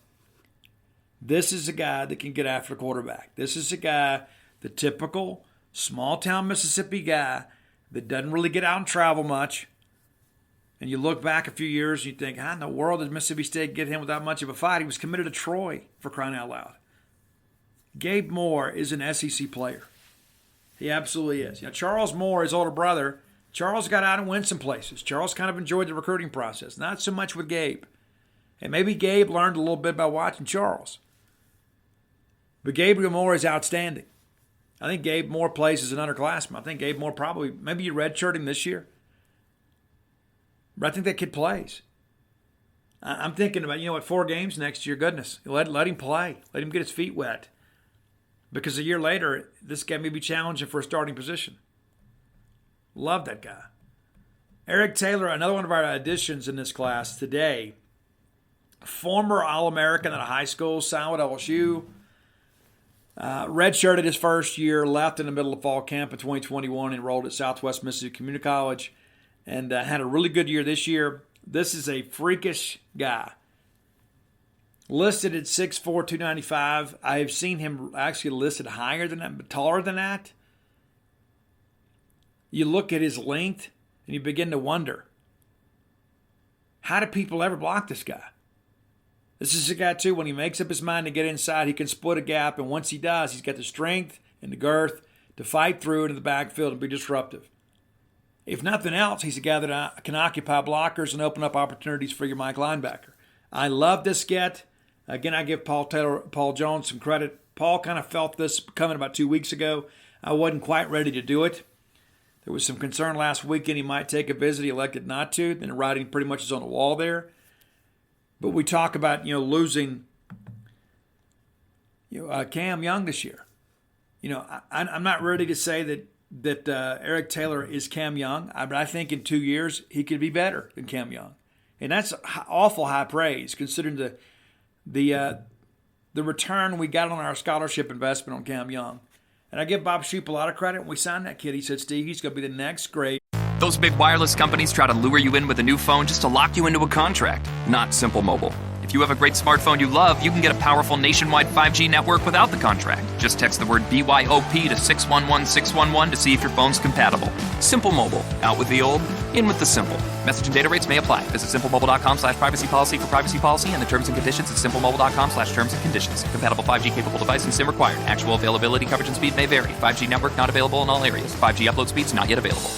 This is a guy that can get after the quarterback. This is a guy, the typical small-town Mississippi guy that doesn't really get out and travel much. And you look back a few years and you think, how in the world did Mississippi State get him without much of a fight? He was committed to Troy, for crying out loud. Gabe Moore is an SEC player. He absolutely is. Charles Moore, his older brother, Charles got out and went some places. Charles kind of enjoyed the recruiting process. Not so much with Gabe. And maybe Gabe learned a little bit by watching Charles. But Gabriel Moore is outstanding. I think Gabe Moore plays as an underclassman. I think Gabe Moore probably, maybe you redshirt him this year. But I think that kid plays. I'm thinking about, 4 games next year, goodness. Let him play. Let him get his feet wet. Because a year later, this guy may be challenging for a starting position. Love that guy. Eric Taylor, another one of our additions in this class today. Former All-American at a high school, signed with LSU. Redshirted his first year, left in the middle of fall camp in 2021, enrolled at Southwest Mississippi Community College, and had a really good year this year. This is a freakish guy. Listed at 6'4", 295. I have seen him actually listed higher than that, but taller than that. You look at his length, and you begin to wonder, how do people ever block this guy? This is a guy, too, when he makes up his mind to get inside, he can split a gap, and once he does, he's got the strength and the girth to fight through into the backfield and be disruptive. If nothing else, he's a guy that can occupy blockers and open up opportunities for your Mike linebacker. I love this get. Again, I give Paul Jones some credit. Paul kind of felt this coming about 2 weeks ago. I wasn't quite ready to do it. There was some concern last weekend he might take a visit. He elected not to. Then the writing pretty much is on the wall there. But we talk about, losing Cam Young this year. I'm not ready to say that Eric Taylor is Cam Young, but I think in 2 years he could be better than Cam Young. And that's awful high praise considering the return we got on our scholarship investment on Cam Young. And I give Bob Shoop a lot of credit. When we signed that kid, he said, Steve, he's going to be the next great. Those big wireless companies try to lure you in with a new phone just to lock you into a contract. Not Simple Mobile. If you have a great smartphone you love, you can get a powerful nationwide 5G network without the contract. Just text the word BYOP to 611611 to see if your phone's compatible. Simple Mobile. Out with the old, in with the simple. Message and data rates may apply. Visit simplemobile.com/privacy policy for privacy policy and the terms and conditions at simplemobile.com/terms and conditions. Compatible 5G capable device and SIM required. Actual availability, coverage, and speed may vary. 5G network not available in all areas. 5G upload speeds not yet available.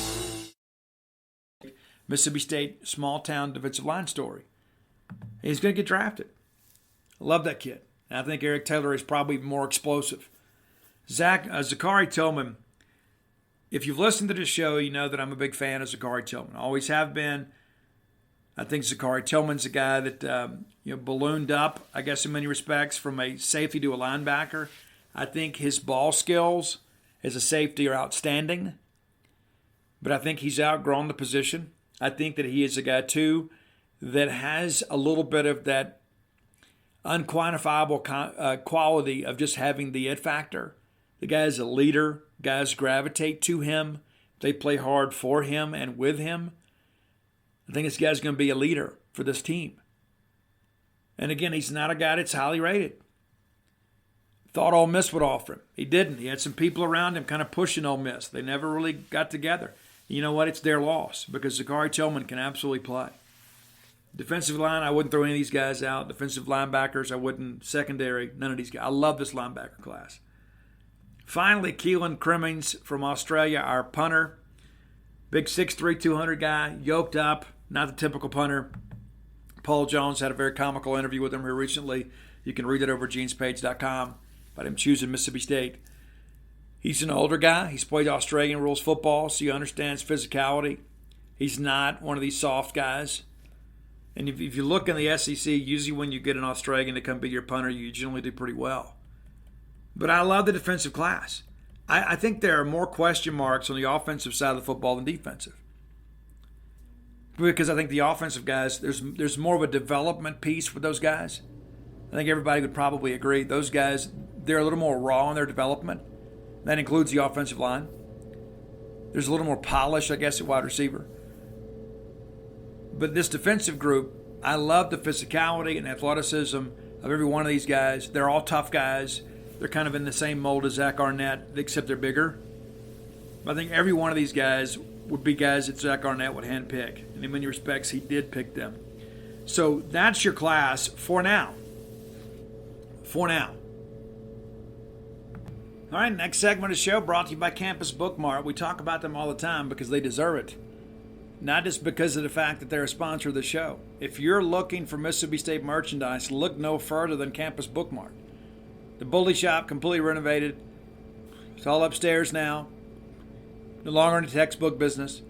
Mississippi State small town defensive line story. He's going to get drafted. I love that kid. And I think Eric Taylor is probably more explosive. Zachary Tillman, if you've listened to this show, you know that I'm a big fan of Zachary Tillman. I always have been. I think Zachary Tillman's a guy that ballooned up, I guess in many respects, from a safety to a linebacker. I think his ball skills as a safety are outstanding. But I think he's outgrown the position. I think that he is a guy, too, that has a little bit of that unquantifiable quality of just having the it factor. The guy is a leader. Guys gravitate to him. They play hard for him and with him. I think this guy's going to be a leader for this team. And again, he's not a guy that's highly rated. Thought Ole Miss would offer him. He didn't. He had some people around him kind of pushing Ole Miss. They never really got together. You know what? It's their loss because Zachary Tillman can absolutely play. Defensive line, I wouldn't throw any of these guys out. Defensive linebackers, I wouldn't. Secondary, none of these guys. I love this linebacker class. Finally, Keelan Crimmins from Australia, our punter. Big 6'3", 200 guy, yoked up, not the typical punter. Paul Jones had a very comical interview with him here recently. You can read it over at genespage.com about him choosing Mississippi State. He's an older guy. He's played Australian rules football, so he understands physicality. He's not one of these soft guys. And if you look in the SEC, usually when you get an Australian to come be your punter, you generally do pretty well. But I love the defensive class. I think there are more question marks on the offensive side of the football than defensive. Because I think the offensive guys, there's more of a development piece with those guys. I think everybody would probably agree. Those guys, they're a little more raw in their development. That includes the offensive line. There's a little more polish, I guess, at wide receiver. But this defensive group, I love the physicality and athleticism of every one of these guys. They're all tough guys. They're kind of in the same mold as Zach Arnett, except they're bigger. But I think every one of these guys would be guys that Zach Arnett would handpick. And in many respects, he did pick them. So that's your class for now. For now. All right, next segment of the show brought to you by Campus Bookmart. We talk about them all the time because they deserve it. Not just because of the fact that they're a sponsor of the show. If you're looking for Mississippi State merchandise, look no further than Campus Bookmart. The Bully Shop, completely renovated. It's all upstairs now. No longer in the textbook business.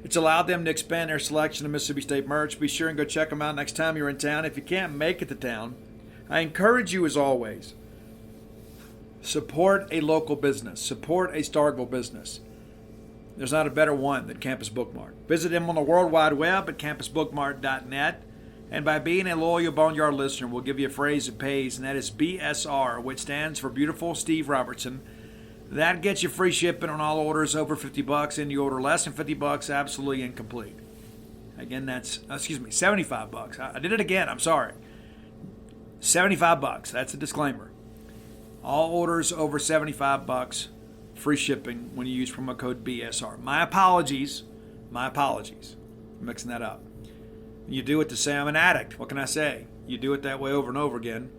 It's allowed them to expand their selection of Mississippi State merch. Be sure and go check them out next time you're in town. If you can't make it to town, I encourage you, as always, support a local business. Support a Starkville business. There's not a better one than Campus Bookmart. Visit them on the World Wide Web at campusbookmart.net. And by being a loyal Boneyard listener, we'll give you a phrase that pays, and that is BSR, which stands for Beautiful Steve Robertson. That gets you free shipping on all orders over $50, and you order less than $50, absolutely incomplete. Again, that's, $75. I did it again, I'm sorry. $75, that's a disclaimer. All orders over $75, free shipping when you use promo code BSR. My apologies. I'm mixing that up. You do it to say I'm an addict. What can I say? You do it that way over and over again.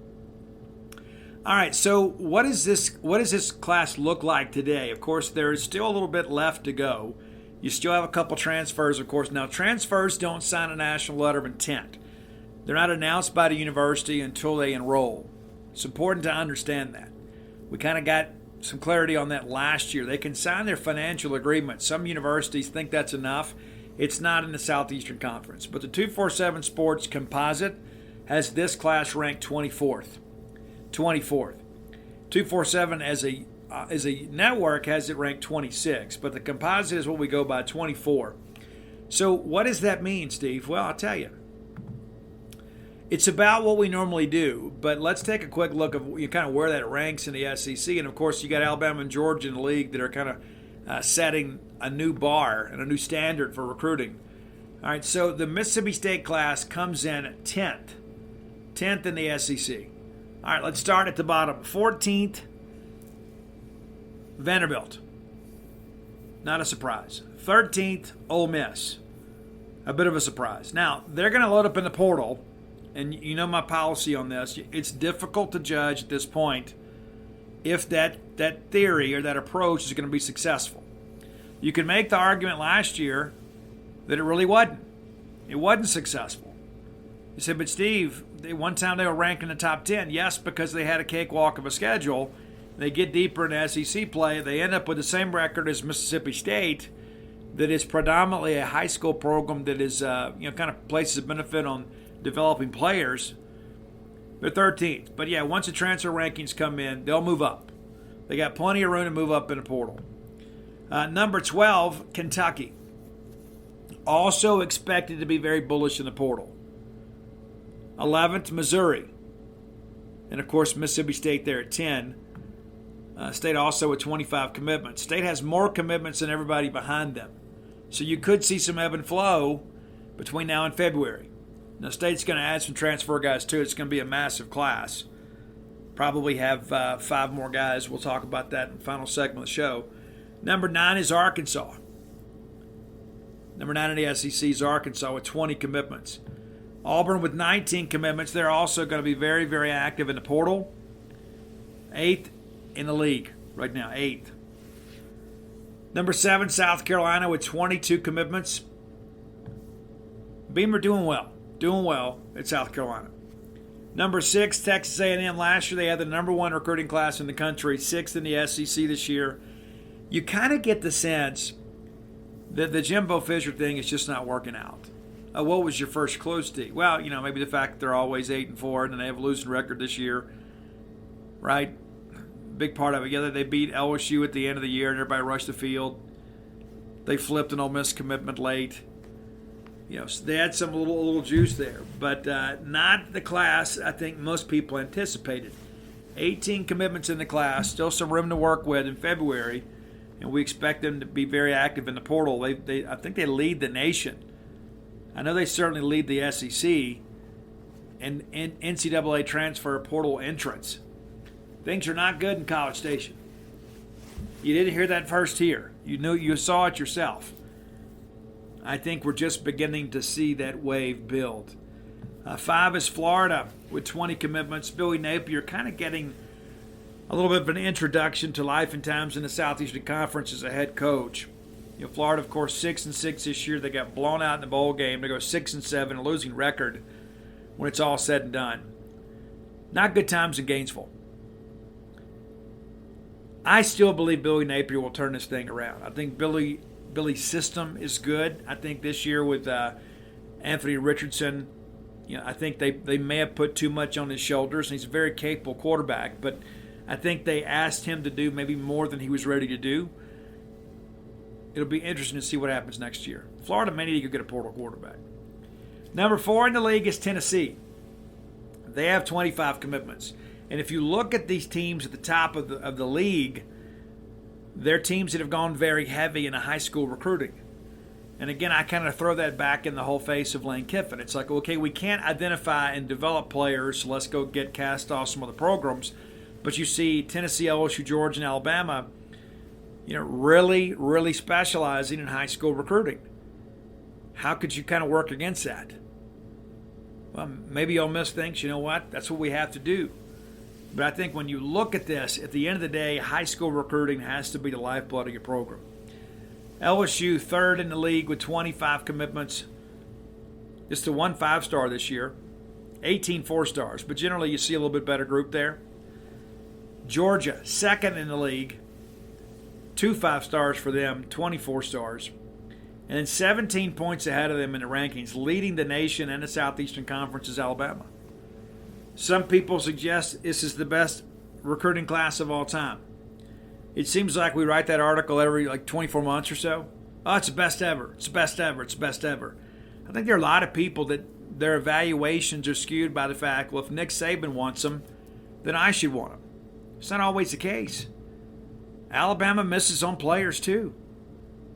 All right, so what does this class look like today? Of course, there is still a little bit left to go You still have a couple transfers, of course. Now, transfers don't sign a national letter of intent. They're not announced by the university until they enroll. It's important to understand that. We kind of got some clarity on that last year. They can sign their financial agreement. Some universities think that's enough. It's not in the Southeastern Conference. But the 247 Sports Composite has this class ranked 24th. 24th. 247 as a network has it ranked 26, but the composite is what we go by, 24. So what does that mean, Steve? Well, I'll tell you. It's about what we normally do, but let's take a quick look of kind of where that ranks in the SEC. And, of course, you got Alabama and Georgia in the league that are kind of setting a new bar and a new standard for recruiting. All right, so the Mississippi State class comes in 10th. 10th in the SEC. All right, let's start at the bottom. 14th, Vanderbilt. Not a surprise. 13th, Ole Miss. A bit of a surprise. Now, they're going to load up in the portal. And you know my policy on this. It's difficult to judge at this point if that theory or that approach is going to be successful. You can make the argument last year that it really wasn't. It wasn't successful. You said, but Steve, one time they were ranked in the top 10. Yes, because they had a cakewalk of a schedule. They get deeper in SEC play. They end up with the same record as Mississippi State, that is predominantly a high school program that is kind of places a benefit on developing players. They're 13th. But yeah, once the transfer rankings come in, they'll move up. They got plenty of room to move up in the portal. Number 12, Kentucky. Also expected to be very bullish in the portal. 11th, Missouri. And of course, Mississippi State there at 10. State also with 25 commitments. State has more commitments than everybody behind them. So you could see some ebb and flow between now and February. Now, State's going to add some transfer guys, too. It's going to be a massive class. Probably have 5 more guys. We'll talk about that in the final segment of the show. Number 9 is Arkansas. Number 9 in the SEC is Arkansas with 20 commitments. Auburn with 19 commitments. They're also going to be very, very active in the portal. 8th in the league right now, 8th. Number 7, South Carolina with 22 commitments. Beamer doing well at South Carolina. Number 6, Texas A&M. Last year they had the number 1 recruiting class in the country, 6th in the SEC this year. You kind of get the sense that the Jimbo Fisher thing is just not working out. What was your first clue, Steve? Well, maybe the fact that they're always 8-4 and they have a losing record this year, right? Big part of it. Yeah, they beat LSU at the end of the year and everybody rushed the field. They flipped an Ole Miss commitment late. So they had some little juice there, but not the class I think most people anticipated. 18 commitments in the class, still some room to work with in February, and we expect them to be very active in the portal. I think they lead the nation. I know they certainly lead the SEC in NCAA transfer portal entrance. Things are not good in College Station. You didn't hear that first here. You saw it yourself. I think we're just beginning to see that wave build. 5 is Florida with 20 commitments. Billy Napier kind of getting a little bit of an introduction to life and times in the Southeastern Conference as a head coach. Florida, of course, 6-6 this year. They got blown out in the bowl game. They go 6-7, a losing record when it's all said and done. Not good times in Gainesville. I still believe Billy Napier will turn this thing around. I think Billy's system is good. I think this year with Anthony Richardson, I think they may have put too much on his shoulders. And he's a very capable quarterback, but I think they asked him to do maybe more than he was ready to do. It'll be interesting to see what happens next year. Florida may need to go get a portal quarterback. Number 4 in the league is Tennessee. They have 25 commitments. And if you look at these teams at the top of the league, they're teams that have gone very heavy in a high school recruiting. And again, I kind of throw that back in the whole face of Lane Kiffin. It's like, okay, we can't identify and develop players, so let's go get cast off some other programs. But you see Tennessee, LSU, Georgia, and Alabama, really, really specializing in high school recruiting. How could you kind of work against that? Well, maybe Ole Miss thinks, that's what we have to do. But I think when you look at this, at the end of the day, high school recruiting has to be the lifeblood of your program. LSU third in the league with 25 commitments. Just the one 5-star this year. 18 4-stars, but generally you see a little bit better group there. Georgia, second in the league. 2 5-stars for them, 24 stars. And then 17 points ahead of them in the rankings, leading the nation and the Southeastern Conference is Alabama. Some people suggest this is the best recruiting class of all time. It seems like we write that article every 24 months or so. Oh, it's the best ever. It's the best ever. It's the best ever. I think there are a lot of people that their evaluations are skewed by the fact, well, if Nick Saban wants them, then I should want them. It's not always the case. Alabama misses on players too.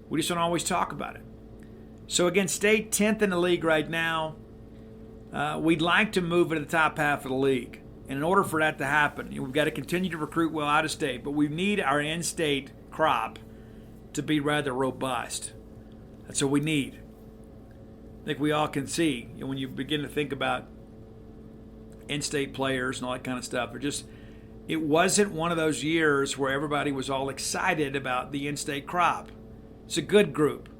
We just don't always talk about it. So again, State 10th in the league right now. We'd like to move into the top half of the league. And in order for that to happen, we've got to continue to recruit well out of state, but we need our in-state crop to be rather robust. That's what we need. I think we all can see when you begin to think about in-state players and all that kind of stuff. It wasn't one of those years where everybody was all excited about the in-state crop. It's a good group,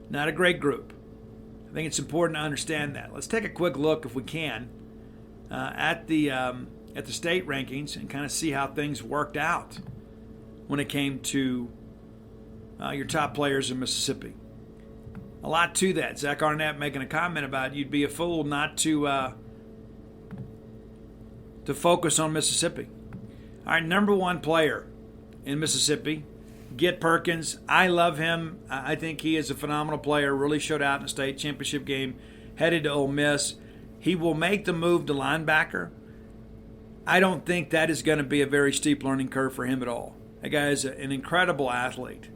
not a great group. I think it's important to understand that. Let's take a quick look, if we can, at the state rankings and kind of see how things worked out when it came to your top players in Mississippi. A lot to that. Zach Arnett making a comment about you'd be a fool not to focus on Mississippi. All right, number one player in Mississippi, Get Perkins. I love him. I think he is a phenomenal player. Really showed out in the state championship game. Headed to Ole Miss. He will make the move to linebacker. I don't think that is going to be a very steep learning curve for him at all. That guy is an incredible athlete.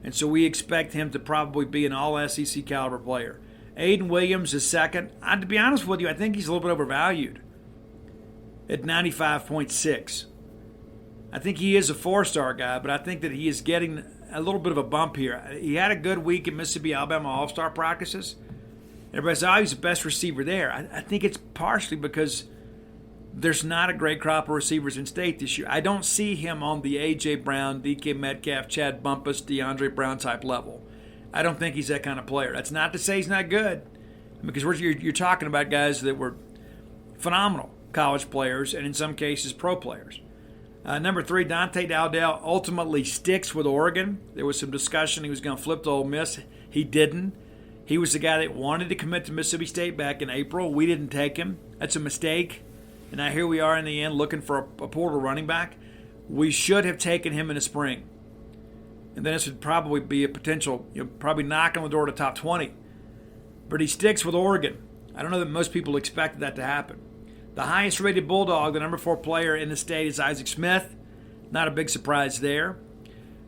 And so we expect him to probably be an all-SEC caliber player. Aiden Williams is second. To be honest with you, I think he's a little bit overvalued at 95.6. I think he is a 4-star guy, but I think that he is getting a little bit of a bump here. He had a good week at Mississippi Alabama All-Star practices. Everybody says, oh, he's the best receiver there. I think it's partially because there's not a great crop of receivers in state this year. I don't see him on the A.J. Brown, DK Metcalf, Chad Bumpus, DeAndre Brown type level. I don't think he's that kind of player. That's not to say he's not good, because you're talking about guys that were phenomenal college players and in some cases pro players. Number 3, Dante Dowdell ultimately sticks with Oregon. There was some discussion he was going to flip to Ole Miss. He didn't. He was the guy that wanted to commit to Mississippi State back in April. We didn't take him. That's a mistake. And now here we are in the end looking for a portal running back. We should have taken him in the spring. And then this would probably be a potential, probably knock on the door to top 20. But he sticks with Oregon. I don't know that most people expected that to happen. The highest rated Bulldog, the number 4 player in the state, is Isaac Smith. Not a big surprise there.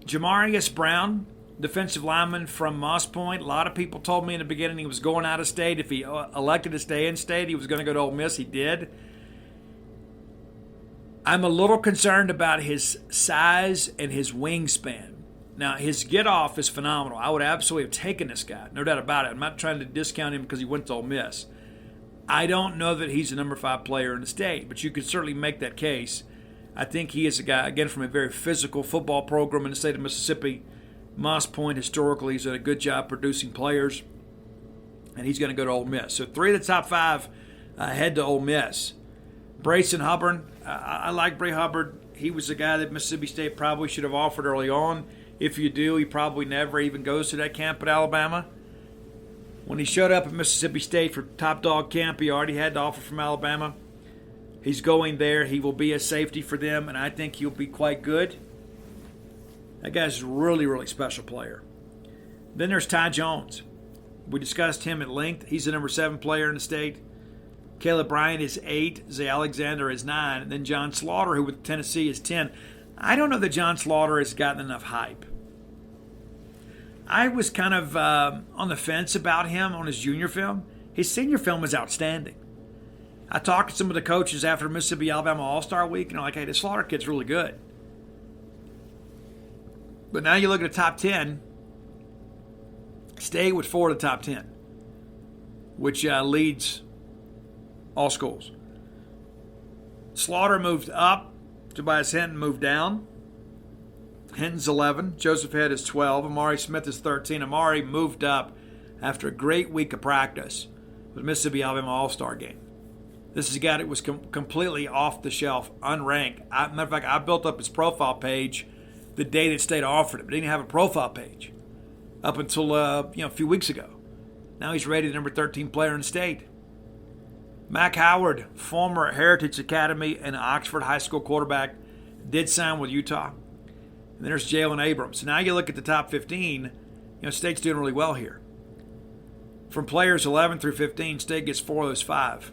Jamarius Brown, defensive lineman from Moss Point. A lot of people told me in the beginning he was going out of state. If he elected to stay in state, he was going to go to Ole Miss. He did. I'm a little concerned about his size and his wingspan. Now, his get-off is phenomenal. I would absolutely have taken this guy, no doubt about it. I'm not trying to discount him because he went to Ole Miss. I don't know that he's a number 5 player in the state, but you could certainly make that case. I think he is a guy, again, from a very physical football program in the state of Mississippi. Moss Point, historically, has done a good job producing players, and he's going to go to Ole Miss. So 3 of the top 5 head to Ole Miss. Brayson Hubbard, I like Bray Hubbard. He was the guy that Mississippi State probably should have offered early on. If you do, he probably never even goes to that camp at Alabama. When he showed up at Mississippi State for Top Dog Camp, he already had the offer from Alabama. He's going there. He will be a safety for them, and I think he'll be quite good. That guy's a really, really special player. Then there's Ty Jones. We discussed him at length. He's the number 7 player in the state. Caleb Bryant is 8. Zay Alexander is 9. And then John Slaughter, who with Tennessee, is 10. I don't know that John Slaughter has gotten enough hype. I was kind of on the fence about him on his junior film. His senior film was outstanding. I talked to some of the coaches after Mississippi Alabama All-Star Week, and I'm like, hey, this Slaughter kid's really good. But now you look at the top 10, stay with 4 of the top 10, which leads all schools. Slaughter moved up. Tobias Hinton moved down. Hinton's 11. Joseph Head is 12. Amari Smith is 13. Amari moved up after a great week of practice with Mississippi Alabama All-Star game. This is a guy that was completely off the shelf, unranked. Matter of fact, I built up his profile page the day that State offered him. He didn't have a profile page up until a few weeks ago. Now he's rated the number 13 player in the state. Mac Howard, former Heritage Academy and Oxford High School quarterback, did sign with Utah. And there's Jalen Abrams. So now you look at the top 15, State's doing really well here. From players 11 through 15, State gets 4 of those 5.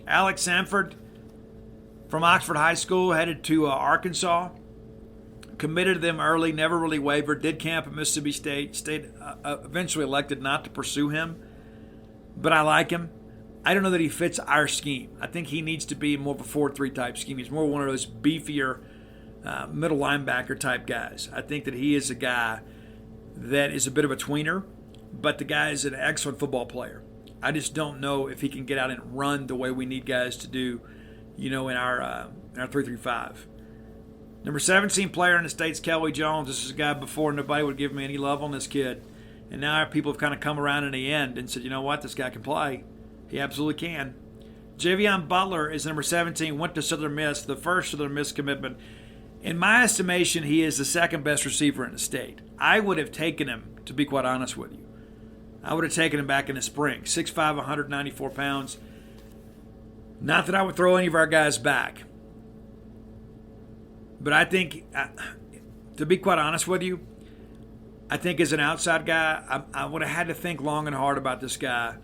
Alex Sanford from Oxford High School headed to Arkansas. Committed to them early, never really wavered, did camp at Mississippi State. State eventually elected not to pursue him. But I like him. I don't know that he fits our scheme. I think he needs to be more of a 4-3 type scheme. He's more one of those beefier middle linebacker type guys. I think that he is a guy that is a bit of a tweener, but the guy is an excellent football player. I just don't know if he can get out and run the way we need guys to do, in our 3-3-5. Number 17 player in the state's Kelly Jones. This is a guy before nobody would give me any love on this kid. And now people have kind of come around in the end and said, you know what, this guy can play. He absolutely can. Javion Butler is number 17, went to Southern Miss, the first Southern Miss commitment. In my estimation, he is the second best receiver in the state. I would have taken him, to be quite honest with you. I would have taken him back in the spring. 6'5", 194 pounds. Not that I would throw any of our guys back. But I think, to be quite honest with you, I think as an outside guy, I would have had to think long and hard about this guy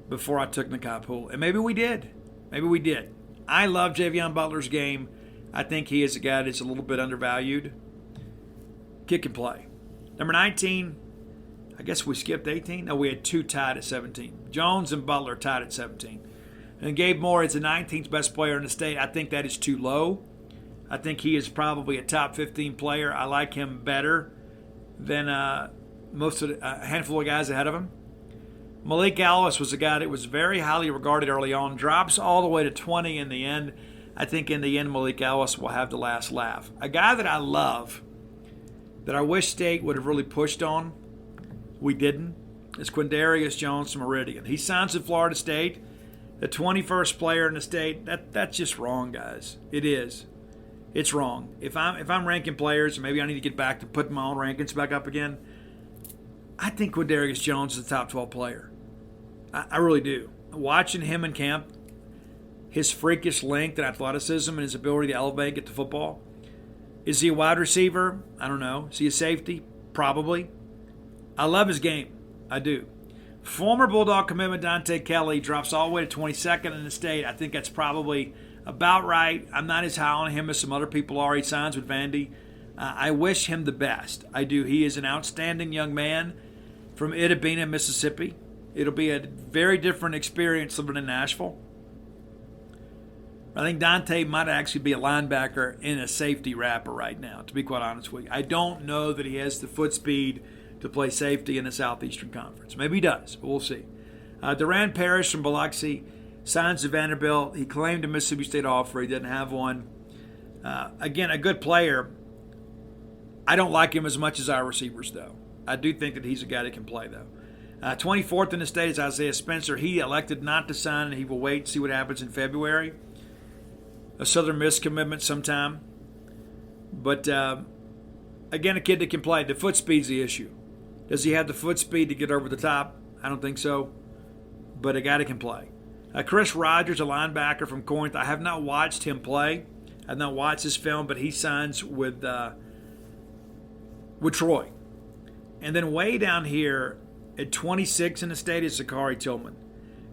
before I took Nakai Poole. And maybe we did. I love Javion Butler's game. I think he is a guy that's a little bit undervalued. Kid can play. Number 19, I guess we skipped 18. No, we had 2 tied at 17. Jones and Butler tied at 17. And Gabe Moore is the 19th best player in the state. I think that is too low. I think he is probably a top 15 player. I like him better than most of a handful of guys ahead of him. Malik Ellis was a guy that was very highly regarded early on, drops all the way to 20 in the end. I think in the end Malik Ellis will have the last laugh. A guy that I love, that I wish State would have really pushed on, we didn't, is Quindarius Jones from Meridian. He signs at Florida State, the 21st player in the state. That's just wrong, guys. It is. It's wrong. If I'm ranking players, maybe I need to get back to putting my own rankings back up again. I think Quindarius Jones is a top 12 player. I really do. Watching him in camp, his freakish length and athleticism and his ability to elevate, get to football. Is he a wide receiver? I don't know. Is he a safety? Probably. I love his game. I do. Former Bulldog commitment Dante Kelly drops all the way to 22nd in the state. I think that's probably about right. I'm not as high on him as some other people are. He signs with Vandy. I wish him the best. I do. He is an outstanding young man from Itta Bena, Mississippi. It'll be a very different experience living in Nashville. I think Dante might actually be a linebacker in a safety wrapper right now, to be quite honest with you. I don't know that he has the foot speed to play safety in the Southeastern Conference. Maybe he does, but we'll see. Duran Parrish from Biloxi signs to Vanderbilt. He claimed a Mississippi State offer. He didn't have one. Again, a good player. I don't like him as much as our receivers, though. I do think that he's a guy that can play, though. 24th in the state is Isaiah Spencer. He elected not to sign, and he will wait and see what happens in February. A Southern Miss commitment sometime. But, again, a kid that can play. The foot speed's the issue. Does he have the foot speed to get over the top? I don't think so. But a guy that can play. Chris Rogers, a linebacker from Corinth. I have not watched him play. I have not watched his film, but he signs with Troy. And then way down here at 26 in the state is Zachary Tillman.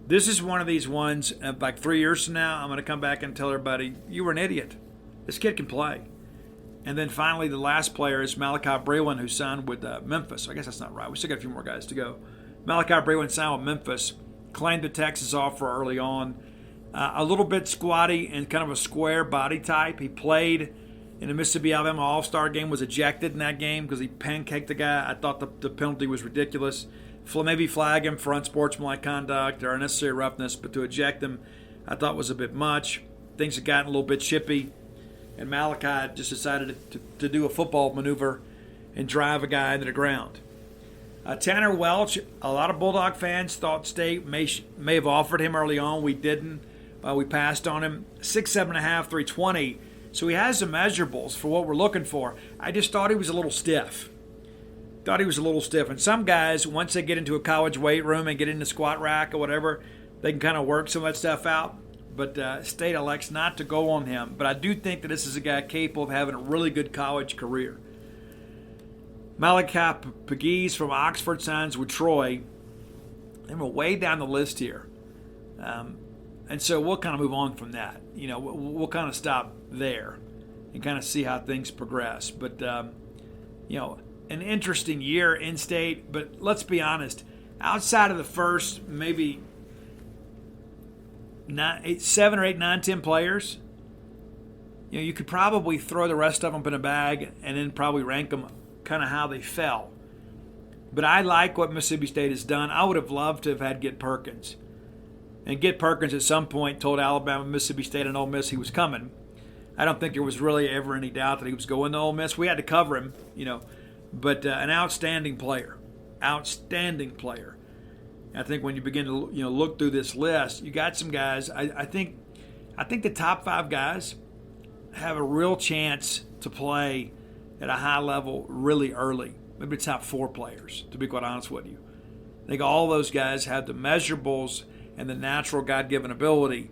This is one of these ones, like 3 years from now, I'm going to come back and tell everybody, you were an idiot. This kid can play. And then finally, the last player is Malachi Breland, who signed with Memphis. I guess that's not right. We still got a few more guys to go. Malachi Breland signed with Memphis, claimed the Texas offer early on. A little bit squatty and kind of a square body type. He played in the Mississippi Alabama All-Star game, was ejected in that game because he pancaked the guy. I thought the penalty was ridiculous. Maybe flag him for unsportsmanlike conduct or unnecessary roughness, but to eject him I thought was a bit much. Things had gotten a little bit chippy. and Malachi just decided to do a football maneuver and drive a guy into the ground. Tanner Welch, a lot of Bulldog fans thought State may have offered him early on. We didn't. We passed on him. 6'7.5", 320. So he has the measurables for what we're looking for. I just thought he was a little stiff. And some guys, once they get into a college weight room and get in the squat rack or whatever, they can kind of work some of that stuff out. But State elects not to go on him. But I do think that this is a guy capable of having a really good college career. Malachi Pegues from Oxford signs with Troy. And we're way down the list here. And so we'll kind of move on from that. We'll kind of stop there and kind of see how things progress. But, an interesting year in State. But let's be honest, outside of the first maybe 7 or 8, 9, 10 players, you could probably throw the rest of them in a bag and then probably rank them kind of how they fell. But I like what Mississippi State has done. I would have loved to have had Get Perkins. And Get Perkins at some point told Alabama, Mississippi State, and Ole Miss he was coming. I don't think there was really ever any doubt that he was going to Ole Miss. We had to cover him, but an outstanding player. Outstanding player. I think when you begin to look through this list, you got some guys. I think the top 5 guys have a real chance to play at a high level really early. Maybe the top 4 players, to be quite honest with you. I think all those guys have the measurables and the natural God-given ability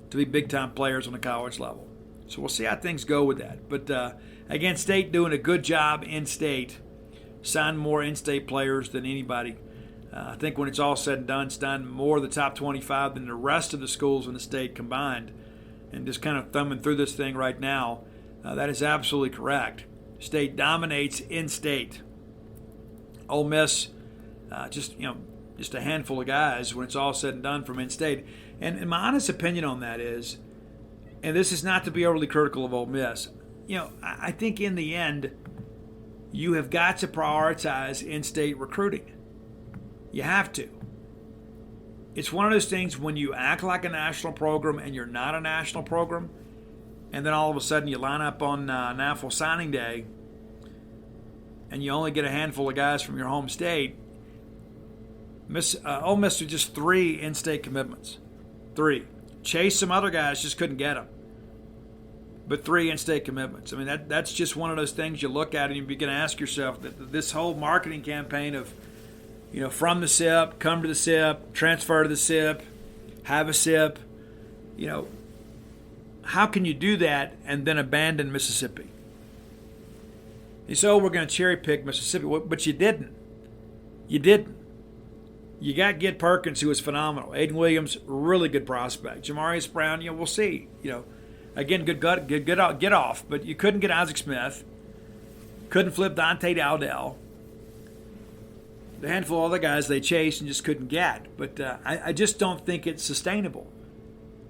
to be big-time players on the college level. So we'll see how things go with that. But, again, State doing a good job in-state. Signed more in-state players than anybody. I think when it's all said and done, signed more of the top 25 than the rest of the schools in the state combined. And just kind of thumbing through this thing right now, that is absolutely correct. State dominates in-state. Ole Miss, just a handful of guys when it's all said and done from in-state. And my honest opinion on that is, and this is not to be overly critical of Ole Miss, I think in the end, you have got to prioritize in-state recruiting. You have to. It's one of those things when you act like a national program and you're not a national program, and then all of a sudden you line up on NAFL signing day and you only get a handful of guys from your home state. Ole Miss with just 3 in-state commitments. 3. Chased some other guys, just couldn't get them. But 3 in-state commitments. I mean, that's just one of those things you look at and you begin to ask yourself that this whole marketing campaign of, from the SIP, come to the SIP, transfer to the SIP, have a SIP, how can you do that and then abandon Mississippi? You say, we're going to cherry pick Mississippi, but you didn't. You didn't. You got Get Perkins, who was phenomenal. Aiden Williams, really good prospect. Jamarius Brown, we'll see. Again, good get off, but you couldn't get Isaac Smith. Couldn't flip Dante Dowdell. The handful of other guys they chased and just couldn't get. But I just don't think it's sustainable.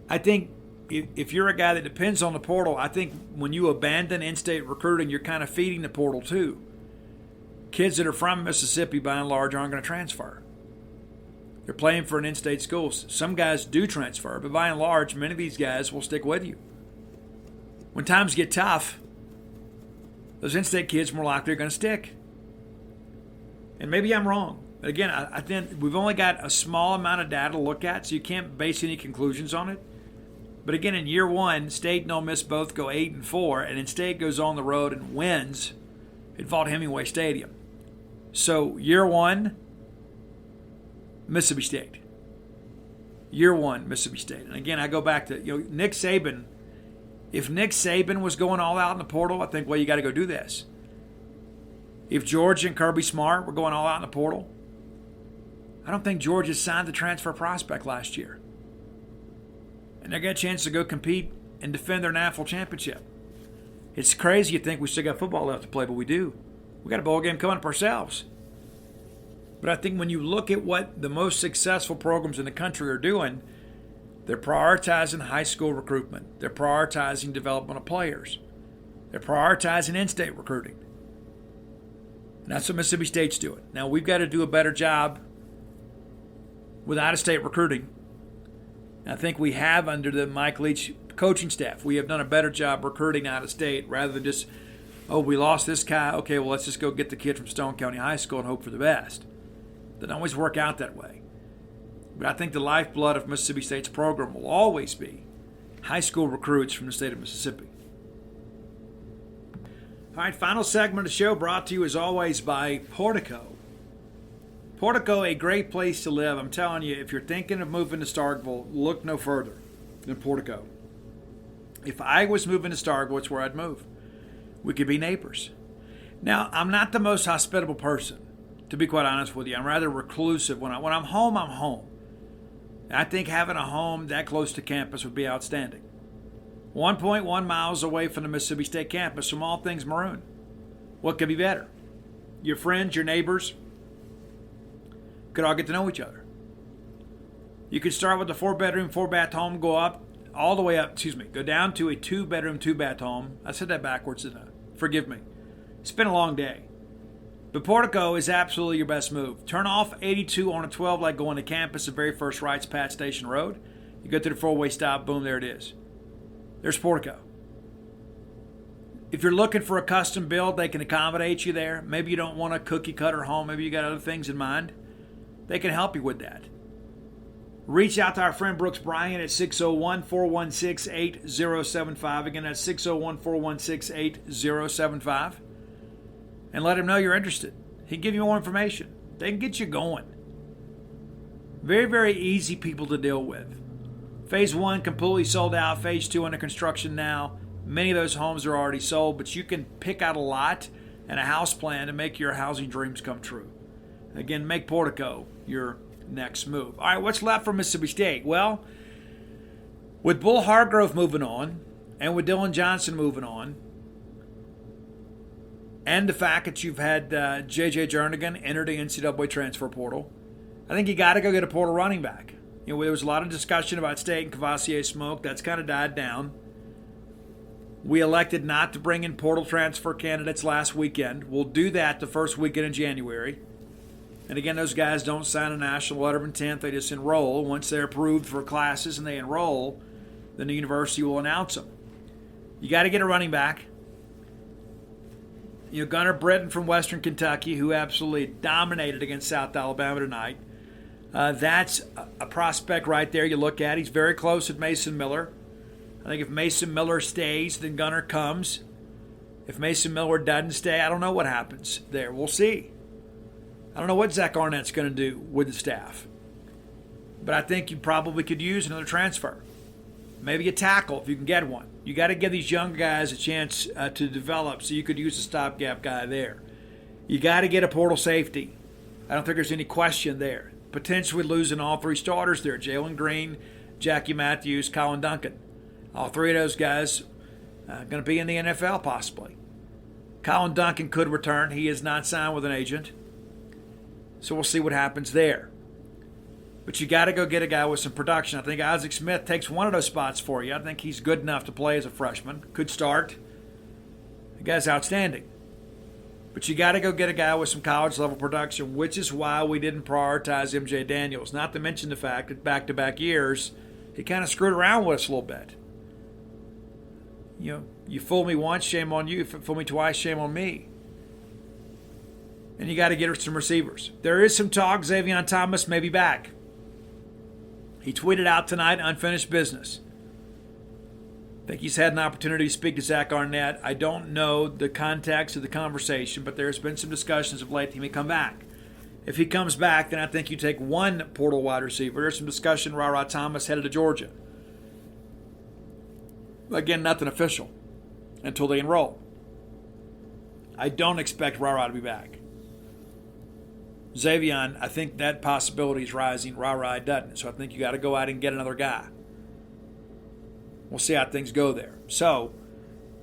I think if you're a guy that depends on the portal, I think when you abandon in-state recruiting, you're kind of feeding the portal too. Kids that are from Mississippi, by and large, aren't going to transfer. They're playing for an in-state school. Some guys do transfer, but by and large, many of these guys will stick with you. When times get tough, those in-state kids more likely are going to stick. And maybe I'm wrong. But again, I think we've only got a small amount of data to look at, so you can't base any conclusions on it. But again, in year 1, State and Ole Miss both go 8-4, and then State goes on the road and wins at Vaught-Hemingway Stadium. So year 1, Mississippi State. Year 1, Mississippi State. And again, I go back to Nick Saban. If Nick Saban was going all out in the portal, I think, you got to go do this. If George and Kirby Smart were going all out in the portal, I don't think Georgia signed the transfer prospect last year. And they got a chance to go compete and defend their NAFL championship. It's crazy you think we still got football left to play, but we do. We got a bowl game coming up ourselves. But I think when you look at what the most successful programs in the country are doing, they're prioritizing high school recruitment. They're prioritizing development of players. They're prioritizing in-state recruiting. And that's what Mississippi State's doing. Now, we've got to do a better job with out-of-state recruiting. And I think we have, under the Mike Leach coaching staff, we have done a better job recruiting out of state rather than just, oh, we lost this guy. Okay, well, let's just go get the kid from Stone County High School and hope for the best. Doesn't always work out that way. But I think the lifeblood of Mississippi State's program will always be high school recruits from the state of Mississippi. All right, final segment of the show brought to you as always by Portico. Portico, a great place to live. I'm telling you, if you're thinking of moving to Starkville, look no further than Portico. If I was moving to Starkville, it's where I'd move. We could be neighbors. Now, I'm not the most hospitable person, to be quite honest with you. I'm rather reclusive. When I'm home, I'm home. I think having a home that close to campus would be outstanding. 1.1 miles away from the Mississippi State campus from all things maroon. What could be better? Your friends, your neighbors could all get to know each other. You could start with a 4-bedroom, 4-bath home, go up, all the way up, go down to a 2-bedroom, 2-bath home. I said that backwards, didn't I? Forgive me. It's been a long day. But Portico is absolutely your best move. Turn off 82 on a 12 like going to campus, the very first right's Pat Station Road. You go to the 4-way stop, boom, there it is. There's Portico. If you're looking for a custom build, they can accommodate you there. Maybe you don't want a cookie-cutter home. Maybe you got other things in mind. They can help you with that. Reach out to our friend Brooks Bryan at 601-416-8075. Again, that's 601-416-8075. And let him know you're interested. He can give you more information. They can get you going. Very, very easy people to deal with. Phase 1 completely sold out. Phase 2 under construction now. Many of those homes are already sold, but you can pick out a lot and a house plan to make your housing dreams come true. Again, make Portico your next move. All right, what's left for Mississippi State? Well, with Bull Hargrove moving on and with Dylan Johnson moving on, and the fact that you've had J.J. Jernigan enter the NCAA transfer portal, I think you got to go get a portal running back. You know, there was a lot of discussion about State and Cavassier Smoke. That's kind of died down. We elected not to bring in portal transfer candidates last weekend. We'll do that the first weekend in January. And again, those guys don't sign a national letter of intent. They just enroll. Once they're approved for classes and they enroll, then the university will announce them. You got to get a running back. You know, Gunnar Britton from Western Kentucky, who absolutely dominated against South Alabama tonight. That's a prospect right there you look at. He's very close with Mason Miller. I think if Mason Miller stays, then Gunnar comes. If Mason Miller doesn't stay, I don't know what happens there. We'll see. I don't know what Zach Arnett's going to do with the staff. But I think you probably could use another transfer. Maybe a tackle if you can get one. You got to give these young guys a chance to develop, so you could use a stopgap guy there. You got to get a portal safety. I don't think there's any question there. Potentially losing all 3 starters there. Jalen Green, Jackie Matthews, Colin Duncan. All 3 of those guys going to be in the NFL possibly. Colin Duncan could return. He is not signed with an agent. So we'll see what happens there. But you got to go get a guy with some production. I think Isaac Smith takes one of those spots for you. I think he's good enough to play as a freshman. Could start. The guy's outstanding. But you got to go get a guy with some college-level production, which is why we didn't prioritize M.J. Daniels. Not to mention the fact that back-to-back years, he kind of screwed around with us a little bit. You know, you fool me once, shame on you. If you fool me twice, shame on me. And you got to get some receivers. There is some talk Xavier Thomas may be back. He tweeted out tonight, unfinished business. I think he's had an opportunity to speak to Zach Arnett. I don't know the context of the conversation, but there's been some discussions of late that he may come back. If he comes back, then I think you take one portal wide receiver. There's some discussion, Ra Thomas headed to Georgia. Again, nothing official until they enroll. I don't expect Ra to be back. Xavier, I think that possibility is rising. Ra doesn't. So I think you got to go out and get another guy. We'll see how things go there. So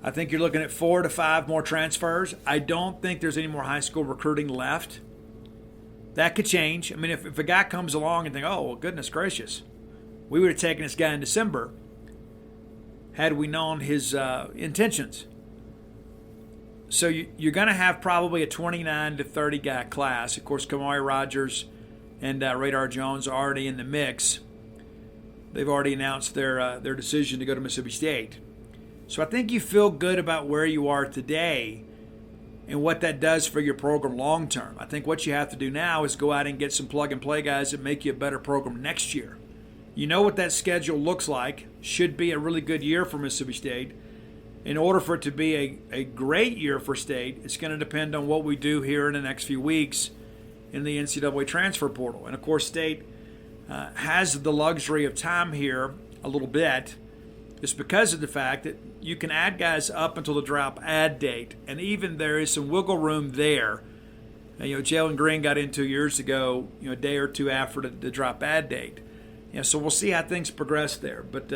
I think you're looking at 4 to 5 more transfers. I don't think there's any more high school recruiting left. That could change. I mean, if a guy comes along and think, oh, well, goodness gracious, we would have taken this guy in December had we known his intentions. So you're going to have probably a 29 to 30 guy class. Of course, Kamari Rogers and Radar Jones are already in the mix. they've already announced their decision to go to Mississippi State. So I think you feel good about where you are today and what that does for your program long term. I think what you have to do now is go out and get some plug-and-play guys that make you a better program next year. You know what that schedule looks like. Should be a really good year for Mississippi State. In order for it to be a great year for State, it's going to depend on what we do here in the next few weeks in the NCAA transfer portal. And, of course, State has the luxury of time here a little bit. It's because of the fact that you can add guys up until the drop add date, and even there is some wiggle room there. And, Jalen Green got in 2 years ago, a day or two after the drop add date. So we'll see how things progress there. But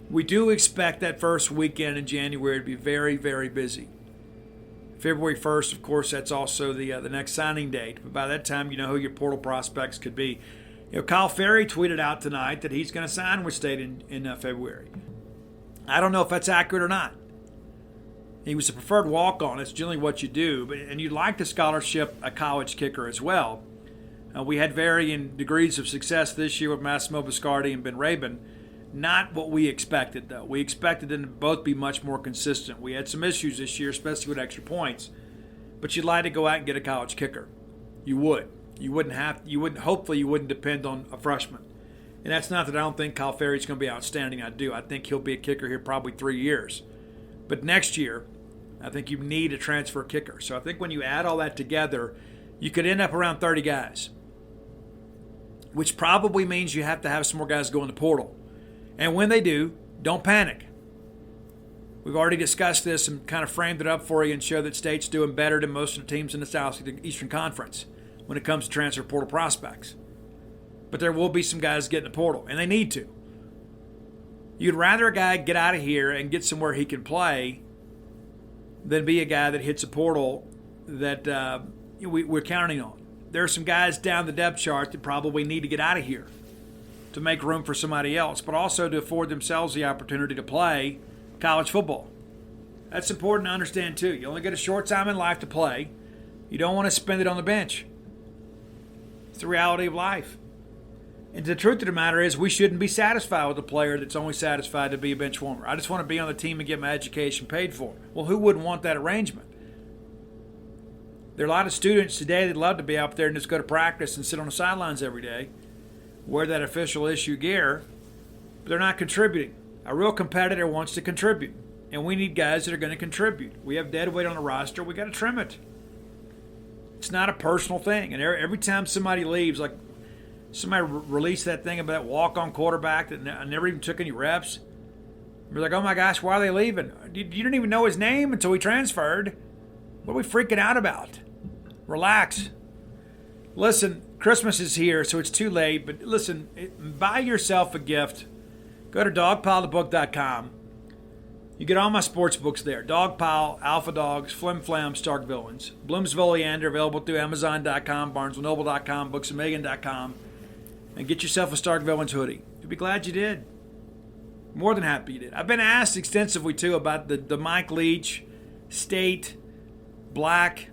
we do expect that first weekend in January to be very, very busy. February 1st, of course, that's also the next signing date. But by that time, you know who your portal prospects could be. Kyle Ferry tweeted out tonight that he's going to sign with State in February. I don't know if that's accurate or not. He was a preferred walk-on. It's generally what you do. And you'd like to scholarship a college kicker as well. We had varying degrees of success this year with Massimo Biscardi and Ben Rabin. Not what we expected, though. We expected them to both be much more consistent. We had some issues this year, especially with extra points. But you'd like to go out and get a college kicker. You would. Hopefully you wouldn't depend on a freshman. And that's not that I don't think Kyle Ferry's going to be outstanding. I do. I think he'll be a kicker here probably 3 years. But next year, I think you need a transfer kicker. So I think when you add all that together, you could end up around 30 guys, which probably means you have to have some more guys go in the portal. And when they do, don't panic. We've already discussed this and kind of framed it up for you and show that State's doing better than most of the teams in the Southeastern Conference when it comes to transfer portal prospects. But there will be some guys getting the portal, and they need to. You'd rather a guy get out of here and get somewhere he can play than be a guy that hits a portal that we're counting on. There are some guys down the depth chart that probably need to get out of here to make room for somebody else, but also to afford themselves the opportunity to play college football. That's important to understand, too. You only get a short time in life to play. You don't want to spend it on the bench. It's the reality of life. And the truth of the matter is we shouldn't be satisfied with a player that's only satisfied to be a bench warmer. I just want to be on the team and get my education paid for. Well, who wouldn't want that arrangement? There are a lot of students today that love to be out there and just go to practice and sit on the sidelines every day, wear that official issue gear, but they're not contributing. A real competitor wants to contribute, and we need guys that are going to contribute. We have dead weight on the roster. We got to trim it. It's not a personal thing. And every time somebody leaves, like somebody released that thing about that walk-on quarterback that never even took any reps. We're like, oh my gosh, why are they leaving? You didn't even know his name until he transferred. What are we freaking out about? Relax. Listen, Christmas is here, so it's too late. But listen, buy yourself a gift. Go to dogpilethebook.com. You get all my sports books there. Dogpile, Alpha Dogs, Flim Flam, Stark Villains. Bloomsville Leander, available through Amazon.com, BarnesandNoble.com, BooksAMillion.com. And get yourself a Stark Villains hoodie. You'll be glad you did. More than happy you did. I've been asked extensively, too, about the Mike Leach State black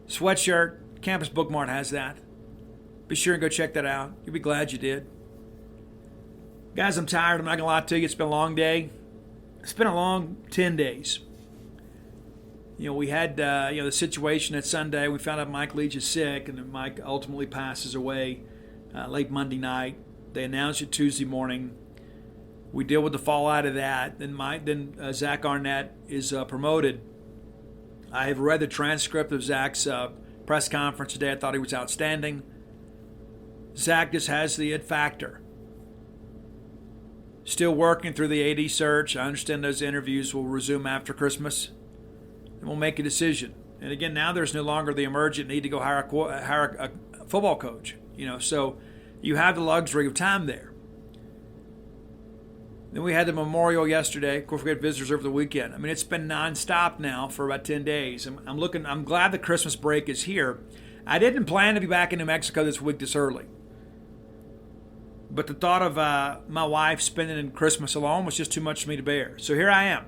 sweatshirt. Campus Bookmart has that. Be sure and go check that out. You'll be glad you did. Guys, I'm tired. I'm not going to lie to you. It's been a long day. It's been a long 10 days. We had the situation at Sunday. We found out Mike Leach is sick, and then Mike ultimately passes away late Monday night. They announced it Tuesday morning. We deal with the fallout of that. Then Zach Arnett is promoted. I have read the transcript of Zach's press conference today. I thought he was outstanding. Zach just has the it factor. Still working through the AD search. I understand those interviews will resume after Christmas. And we'll make a decision. And again, now there's no longer the emergent need to go hire a football coach. So you have the luxury of time there. Then we had the memorial yesterday. Of course, we had visitors over the weekend. I mean, it's been nonstop now for about 10 days. I'm glad the Christmas break is here. I didn't plan to be back in New Mexico this week this early. But the thought of my wife spending Christmas alone was just too much for me to bear. So here I am.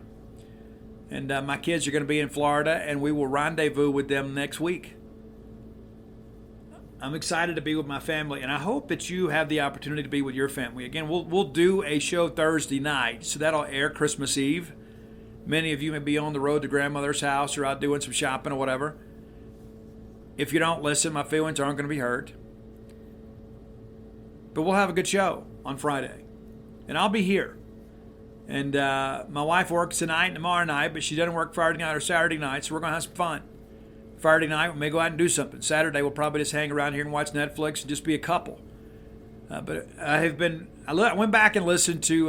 And my kids are going to be in Florida, and we will rendezvous with them next week. I'm excited to be with my family, and I hope that you have the opportunity to be with your family. Again, we'll do a show Thursday night, so that'll air Christmas Eve. Many of you may be on the road to grandmother's house or out doing some shopping or whatever. If you don't listen, my feelings aren't going to be hurt. But we'll have a good show on Friday, and I'll be here. And my wife works tonight and tomorrow night, but she doesn't work Friday night or Saturday night, so we're going to have some fun. Friday night, we may go out and do something. Saturday, we'll probably just hang around here and watch Netflix and just be a couple. But I went back and listened to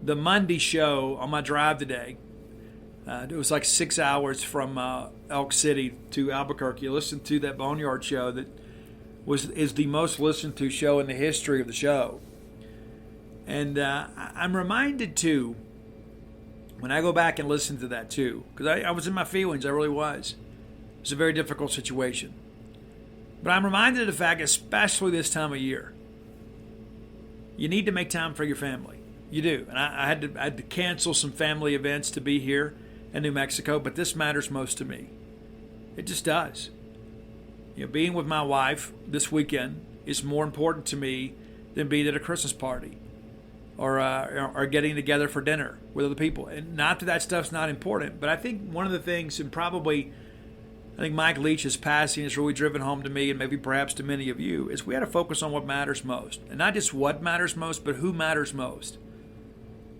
the Monday show on my drive today. It was like 6 hours from Elk City to Albuquerque. I listened to that Boneyard show that is the most listened to show in the history of the show. And I'm reminded, too, when I go back and listen to that, too, because I was in my feelings, I really was. It's a very difficult situation. But I'm reminded of the fact, especially this time of year, you need to make time for your family. You do. And I had to cancel some family events to be here in New Mexico, but this matters most to me. It just does. Being with my wife this weekend is more important to me than being at a Christmas party or getting together for dinner with other people. And not that stuff's not important, but I think one of the things, and probably I think Mike Leach's passing has really driven home to me and maybe perhaps to many of you, is we had to focus on what matters most. And not just what matters most, but who matters most.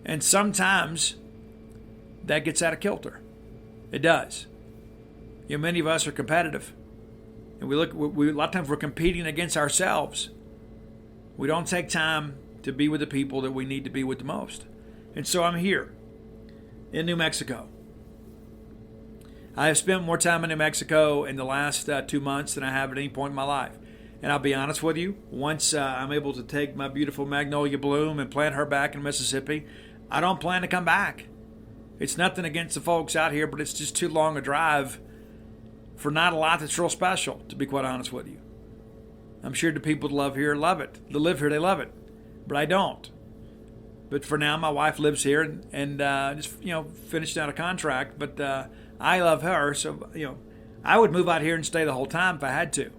And sometimes that gets out of kilter. It does. Many of us are competitive. And a lot of times we're competing against ourselves. We don't take time to be with the people that we need to be with the most. And so I'm here in New Mexico. I have spent more time in New Mexico in the last 2 months than I have at any point in my life. And I'll be honest with you, once I'm able to take my beautiful Magnolia Bloom and plant her back in Mississippi, I don't plan to come back. It's nothing against the folks out here, but it's just too long a drive for not a lot that's real special, to be quite honest with you. I'm sure the people that live here love it. That live here, they love it. But I don't. But for now, my wife lives here and just finished out a contract. But I love her, so I would move out here and stay the whole time if I had to.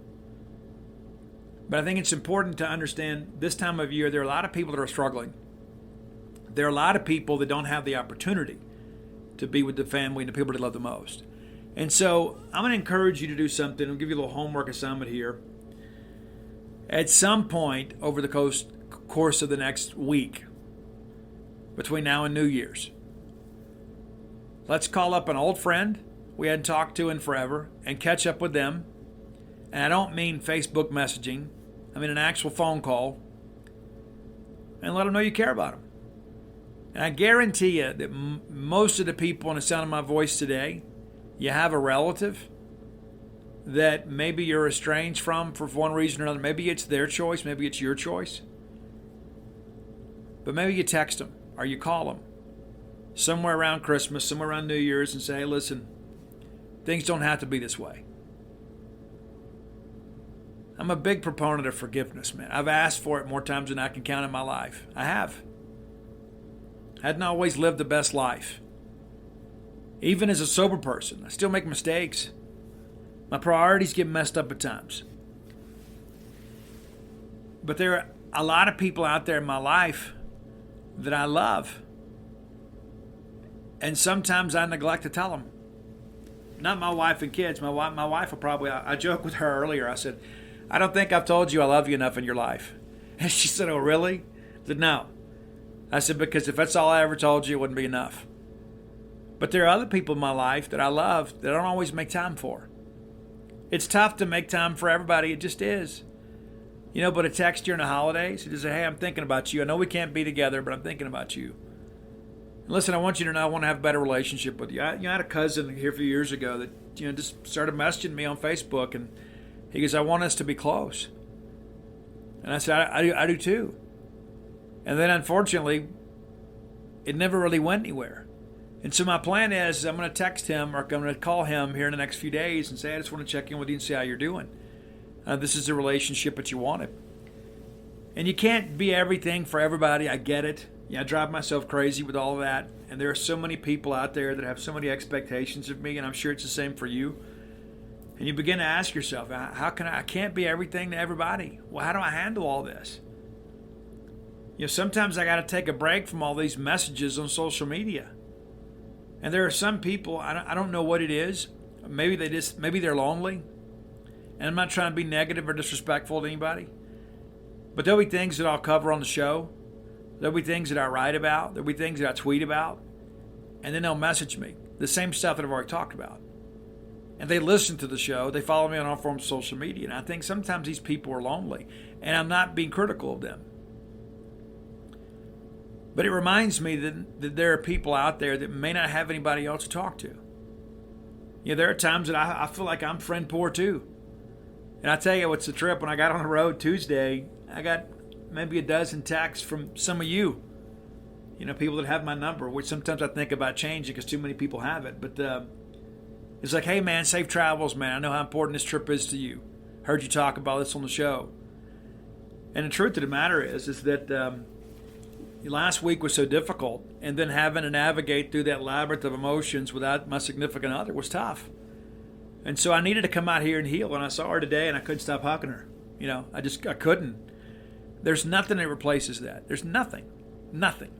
But I think it's important to understand this time of year there are a lot of people that are struggling. There are a lot of people that don't have the opportunity to be with the family and the people they love the most. And so I'm going to encourage you to do something. I'll give you a little homework assignment here. At some point over the course of the next week, between now and New Year's, let's call up an old friend we hadn't talked to in forever and catch up with them. And I don't mean Facebook messaging. I mean an actual phone call. And let them know you care about them. And I guarantee you that most of the people in the sound of my voice today, you have a relative that maybe you're estranged from for one reason or another. Maybe it's their choice. Maybe it's your choice. But maybe you text them or you call them somewhere around Christmas, somewhere around New Year's, and say, hey, listen, things don't have to be this way. I'm a big proponent of forgiveness, man. I've asked for it more times than I can count in my life. I have. Hadn't always lived the best life. Even as a sober person, I still make mistakes. My priorities get messed up at times. But there are a lot of people out there in my life that I love. And sometimes I neglect to tell them. Not my wife and kids. My wife will probably, I joked with her earlier. I said, I don't think I've told you I love you enough in your life. And she said, oh, really? I said, no. I said, because if that's all I ever told you, it wouldn't be enough. But there are other people in my life that I love that I don't always make time for. It's tough to make time for everybody. It just is. But a text during the holidays, you just say, hey, I'm thinking about you. I know we can't be together, but I'm thinking about you. And listen, I want you to know I want to have a better relationship with you. I had a cousin here a few years ago that just started messaging me on Facebook, and he goes, I want us to be close. And I said, I do too. And then unfortunately, it never really went anywhere. And so my plan is I'm going to text him or I'm going to call him here in the next few days and say, I just want to check in with you and see how you're doing. This is the relationship that you wanted. And you can't be everything for everybody. I get it. I drive myself crazy with all of that. And there are so many people out there that have so many expectations of me, and I'm sure it's the same for you. And you begin to ask yourself, how can I can't be everything to everybody. Well, how do I handle all this? Sometimes I got to take a break from all these messages on social media. And there are some people, I don't know what it is. Maybe they're lonely. And I'm not trying to be negative or disrespectful to anybody. But there'll be things that I'll cover on the show. There'll be things that I write about. There'll be things that I tweet about. And then they'll message me. The same stuff that I've already talked about. And they listen to the show. They follow me on all forms of social media. And I think sometimes these people are lonely. And I'm not being critical of them. But it reminds me that there are people out there that may not have anybody else to talk to. There are times that I feel like I'm friend poor too. And I tell you what's the trip. When I got on the road Tuesday, I got maybe a dozen texts from some of you. People that have my number, which sometimes I think about changing because too many people have it. But it's like, hey man, safe travels, man. I know how important this trip is to you. Heard you talk about this on the show. And the truth of the matter is that last week was so difficult, and then having to navigate through that labyrinth of emotions without my significant other was tough. And so I needed to come out here and heal, and I saw her today, and I couldn't stop hugging her. I couldn't. There's nothing that replaces that. There's nothing. Nothing.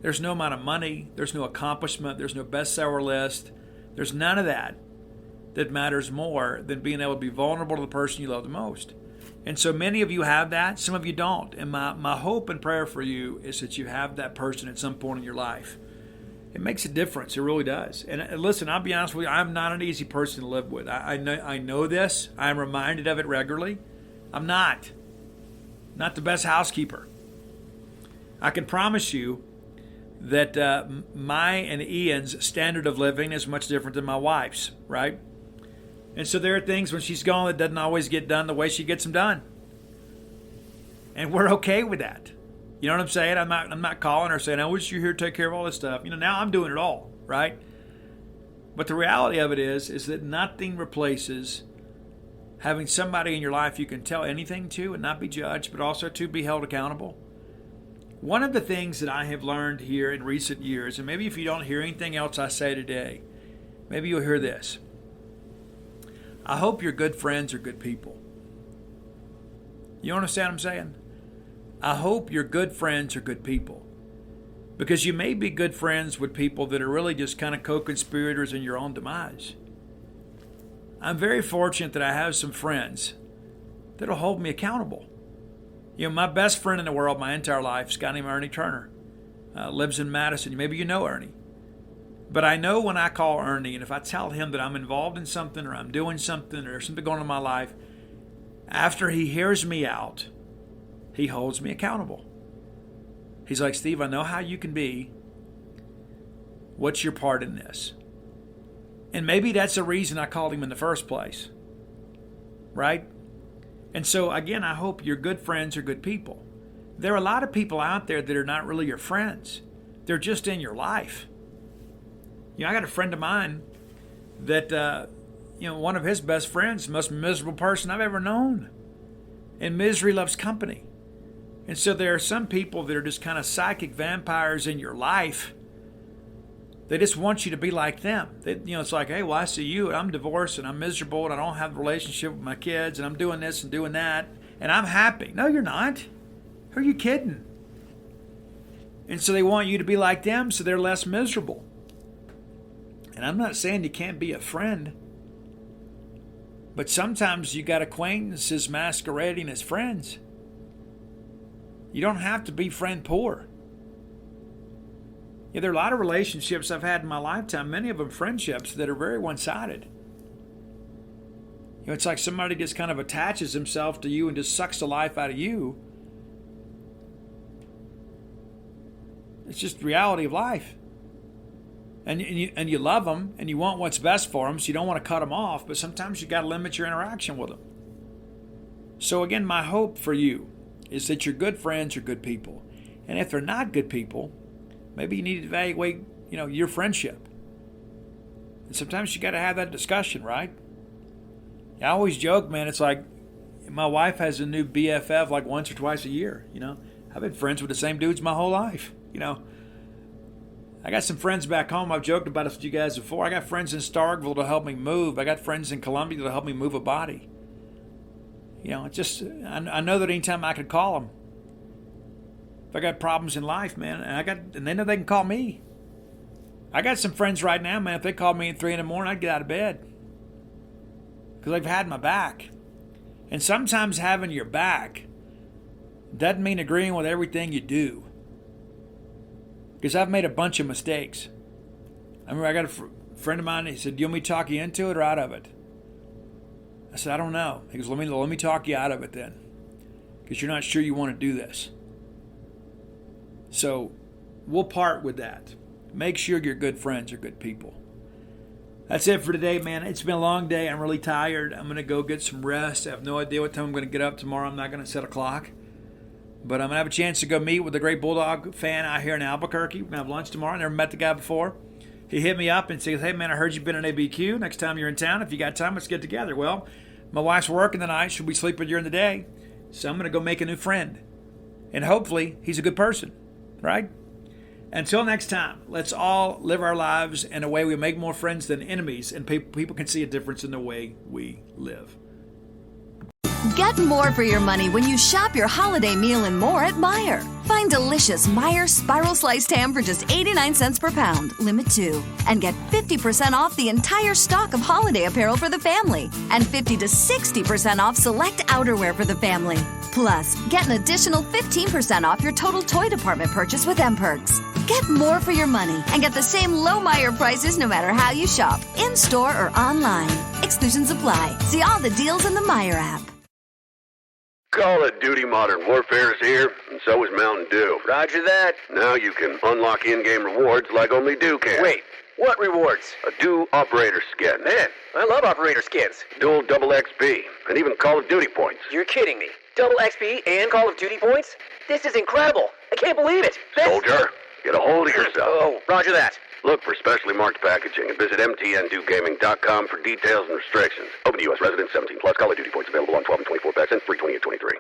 There's no amount of money. There's no accomplishment. There's no bestseller list. There's none of that matters more than being able to be vulnerable to the person you love the most. And so many of you have that. Some of you don't. And my hope and prayer for you is that you have that person at some point in your life. It makes a difference. It really does. And listen, I'll be honest with you. I'm not an easy person to live with. I know this. I'm reminded of it regularly. I'm not the best housekeeper. I can promise you that my and Ian's standard of living is much different than my wife's, right? And so there are things when she's gone that doesn't always get done the way she gets them done. And we're okay with that. You know what I'm saying? I'm not calling her saying, I wish you were here to take care of all this stuff. Now I'm doing it all, right? But the reality of it is that nothing replaces having somebody in your life you can tell anything to and not be judged, but also to be held accountable. One of the things that I have learned here in recent years, and maybe if you don't hear anything else I say today, maybe you'll hear this. I hope your good friends are good people. You understand what I'm saying? I hope your good friends are good people. Because you may be good friends with people that are really just kind of co-conspirators in your own demise. I'm very fortunate that I have some friends that'll hold me accountable. My best friend in the world my entire life is a guy named Ernie Turner. Lives in Madison. Maybe you know Ernie. But I know when I call Ernie, and if I tell him that I'm involved in something or I'm doing something or there's something going on in my life, after he hears me out, he holds me accountable. He's like, Steve, I know how you can be. What's your part in this? And maybe that's the reason I called him in the first place. Right? And so, again, I hope your good friends are good people. There are a lot of people out there that are not really your friends. They're just in your life. I got a friend of mine that, one of his best friends, the most miserable person I've ever known. And misery loves company. And so there are some people that are just kind of psychic vampires in your life. They just want you to be like them. It's like, hey, well, I see you, and I'm divorced, and I'm miserable, and I don't have a relationship with my kids, and I'm doing this and doing that, and I'm happy. No, you're not. Who are you kidding? And so they want you to be like them so they're less miserable. And I'm not saying you can't be a friend, but sometimes you got acquaintances masquerading as friends. You don't have to be friend poor. There are a lot of relationships I've had in my lifetime, many of them friendships, that are very one-sided. It's like somebody just kind of attaches himself to you and just sucks the life out of you. It's just the reality of life. And you love them, and you want what's best for them, so you don't want to cut them off, but sometimes you got to limit your interaction with them. So again, my hope for you is that your good friends are good people. And if they're not good people, maybe you need to evaluate, your friendship. And sometimes you got to have that discussion, right? I always joke, man, it's like my wife has a new BFF like once or twice a year, I've been friends with the same dudes my whole life, I got some friends back home. I've joked about this with you guys before. I got friends in Starkville to help me move. I got friends in Columbia to help me move a body. You know, it's just, I know that anytime I could call them. If I got problems in life, man, and they know they can call me. I got some friends right now, man, if they called me at 3 in the morning, I'd get out of bed. Because they've had my back. And sometimes having your back doesn't mean agreeing with everything you do. Because I've made a bunch of mistakes. I remember I got a friend of mine, he said, "Do you want me to talk you into it or out of it?" I said, "I don't know." He goes, let me talk you out of it then. Because you're not sure you want to do this. So we'll part with that. Make sure your good friends are good people. That's it for today, man. It's been a long day. I'm really tired. I'm going to go get some rest. I have no idea what time I'm going to get up tomorrow. I'm not going to set a clock. But I'm going to have a chance to go meet with a great Bulldog fan out here in Albuquerque. We're going to have lunch tomorrow. I never met the guy before. He hit me up and says, "Hey, man, I heard you've been in ABQ. Next time you're in town, if you got time, let's get together." Well, my wife's working tonight. She'll be sleeping during the day. So I'm going to go make a new friend. And hopefully he's a good person, right? Until next time, let's all live our lives in a way we make more friends than enemies, and people can see a difference in the way we live. Get more for your money when you shop your holiday meal and more at Meijer. Find delicious Meijer Spiral Sliced Ham for just 89 cents per pound, limit 2. And get 50% off the entire stock of holiday apparel for the family. And 50 to 60% off select outerwear for the family. Plus, get an additional 15% off your total toy department purchase with M-Perks. Get more for your money and get the same low Meijer prices no matter how you shop, in-store or online. Exclusions apply. See all the deals in the Meijer app. Call of Duty Modern Warfare is here, and so is Mountain Dew. Roger that. Now you can unlock in-game rewards like only Dew can. Wait, what rewards? A Dew Operator Skin. Man, I love operator skins. Dual double XP, and even Call of Duty points. You're kidding me. Double XP and Call of Duty points? This is incredible. I can't believe it. Soldier, get a hold of yourself. Oh, roger that. Look for specially marked packaging and visit mtndewgaming.com for details and restrictions. Open to U.S. residents 17 plus. Call of Duty points available on 12 and 24 packs and free 20 and 23.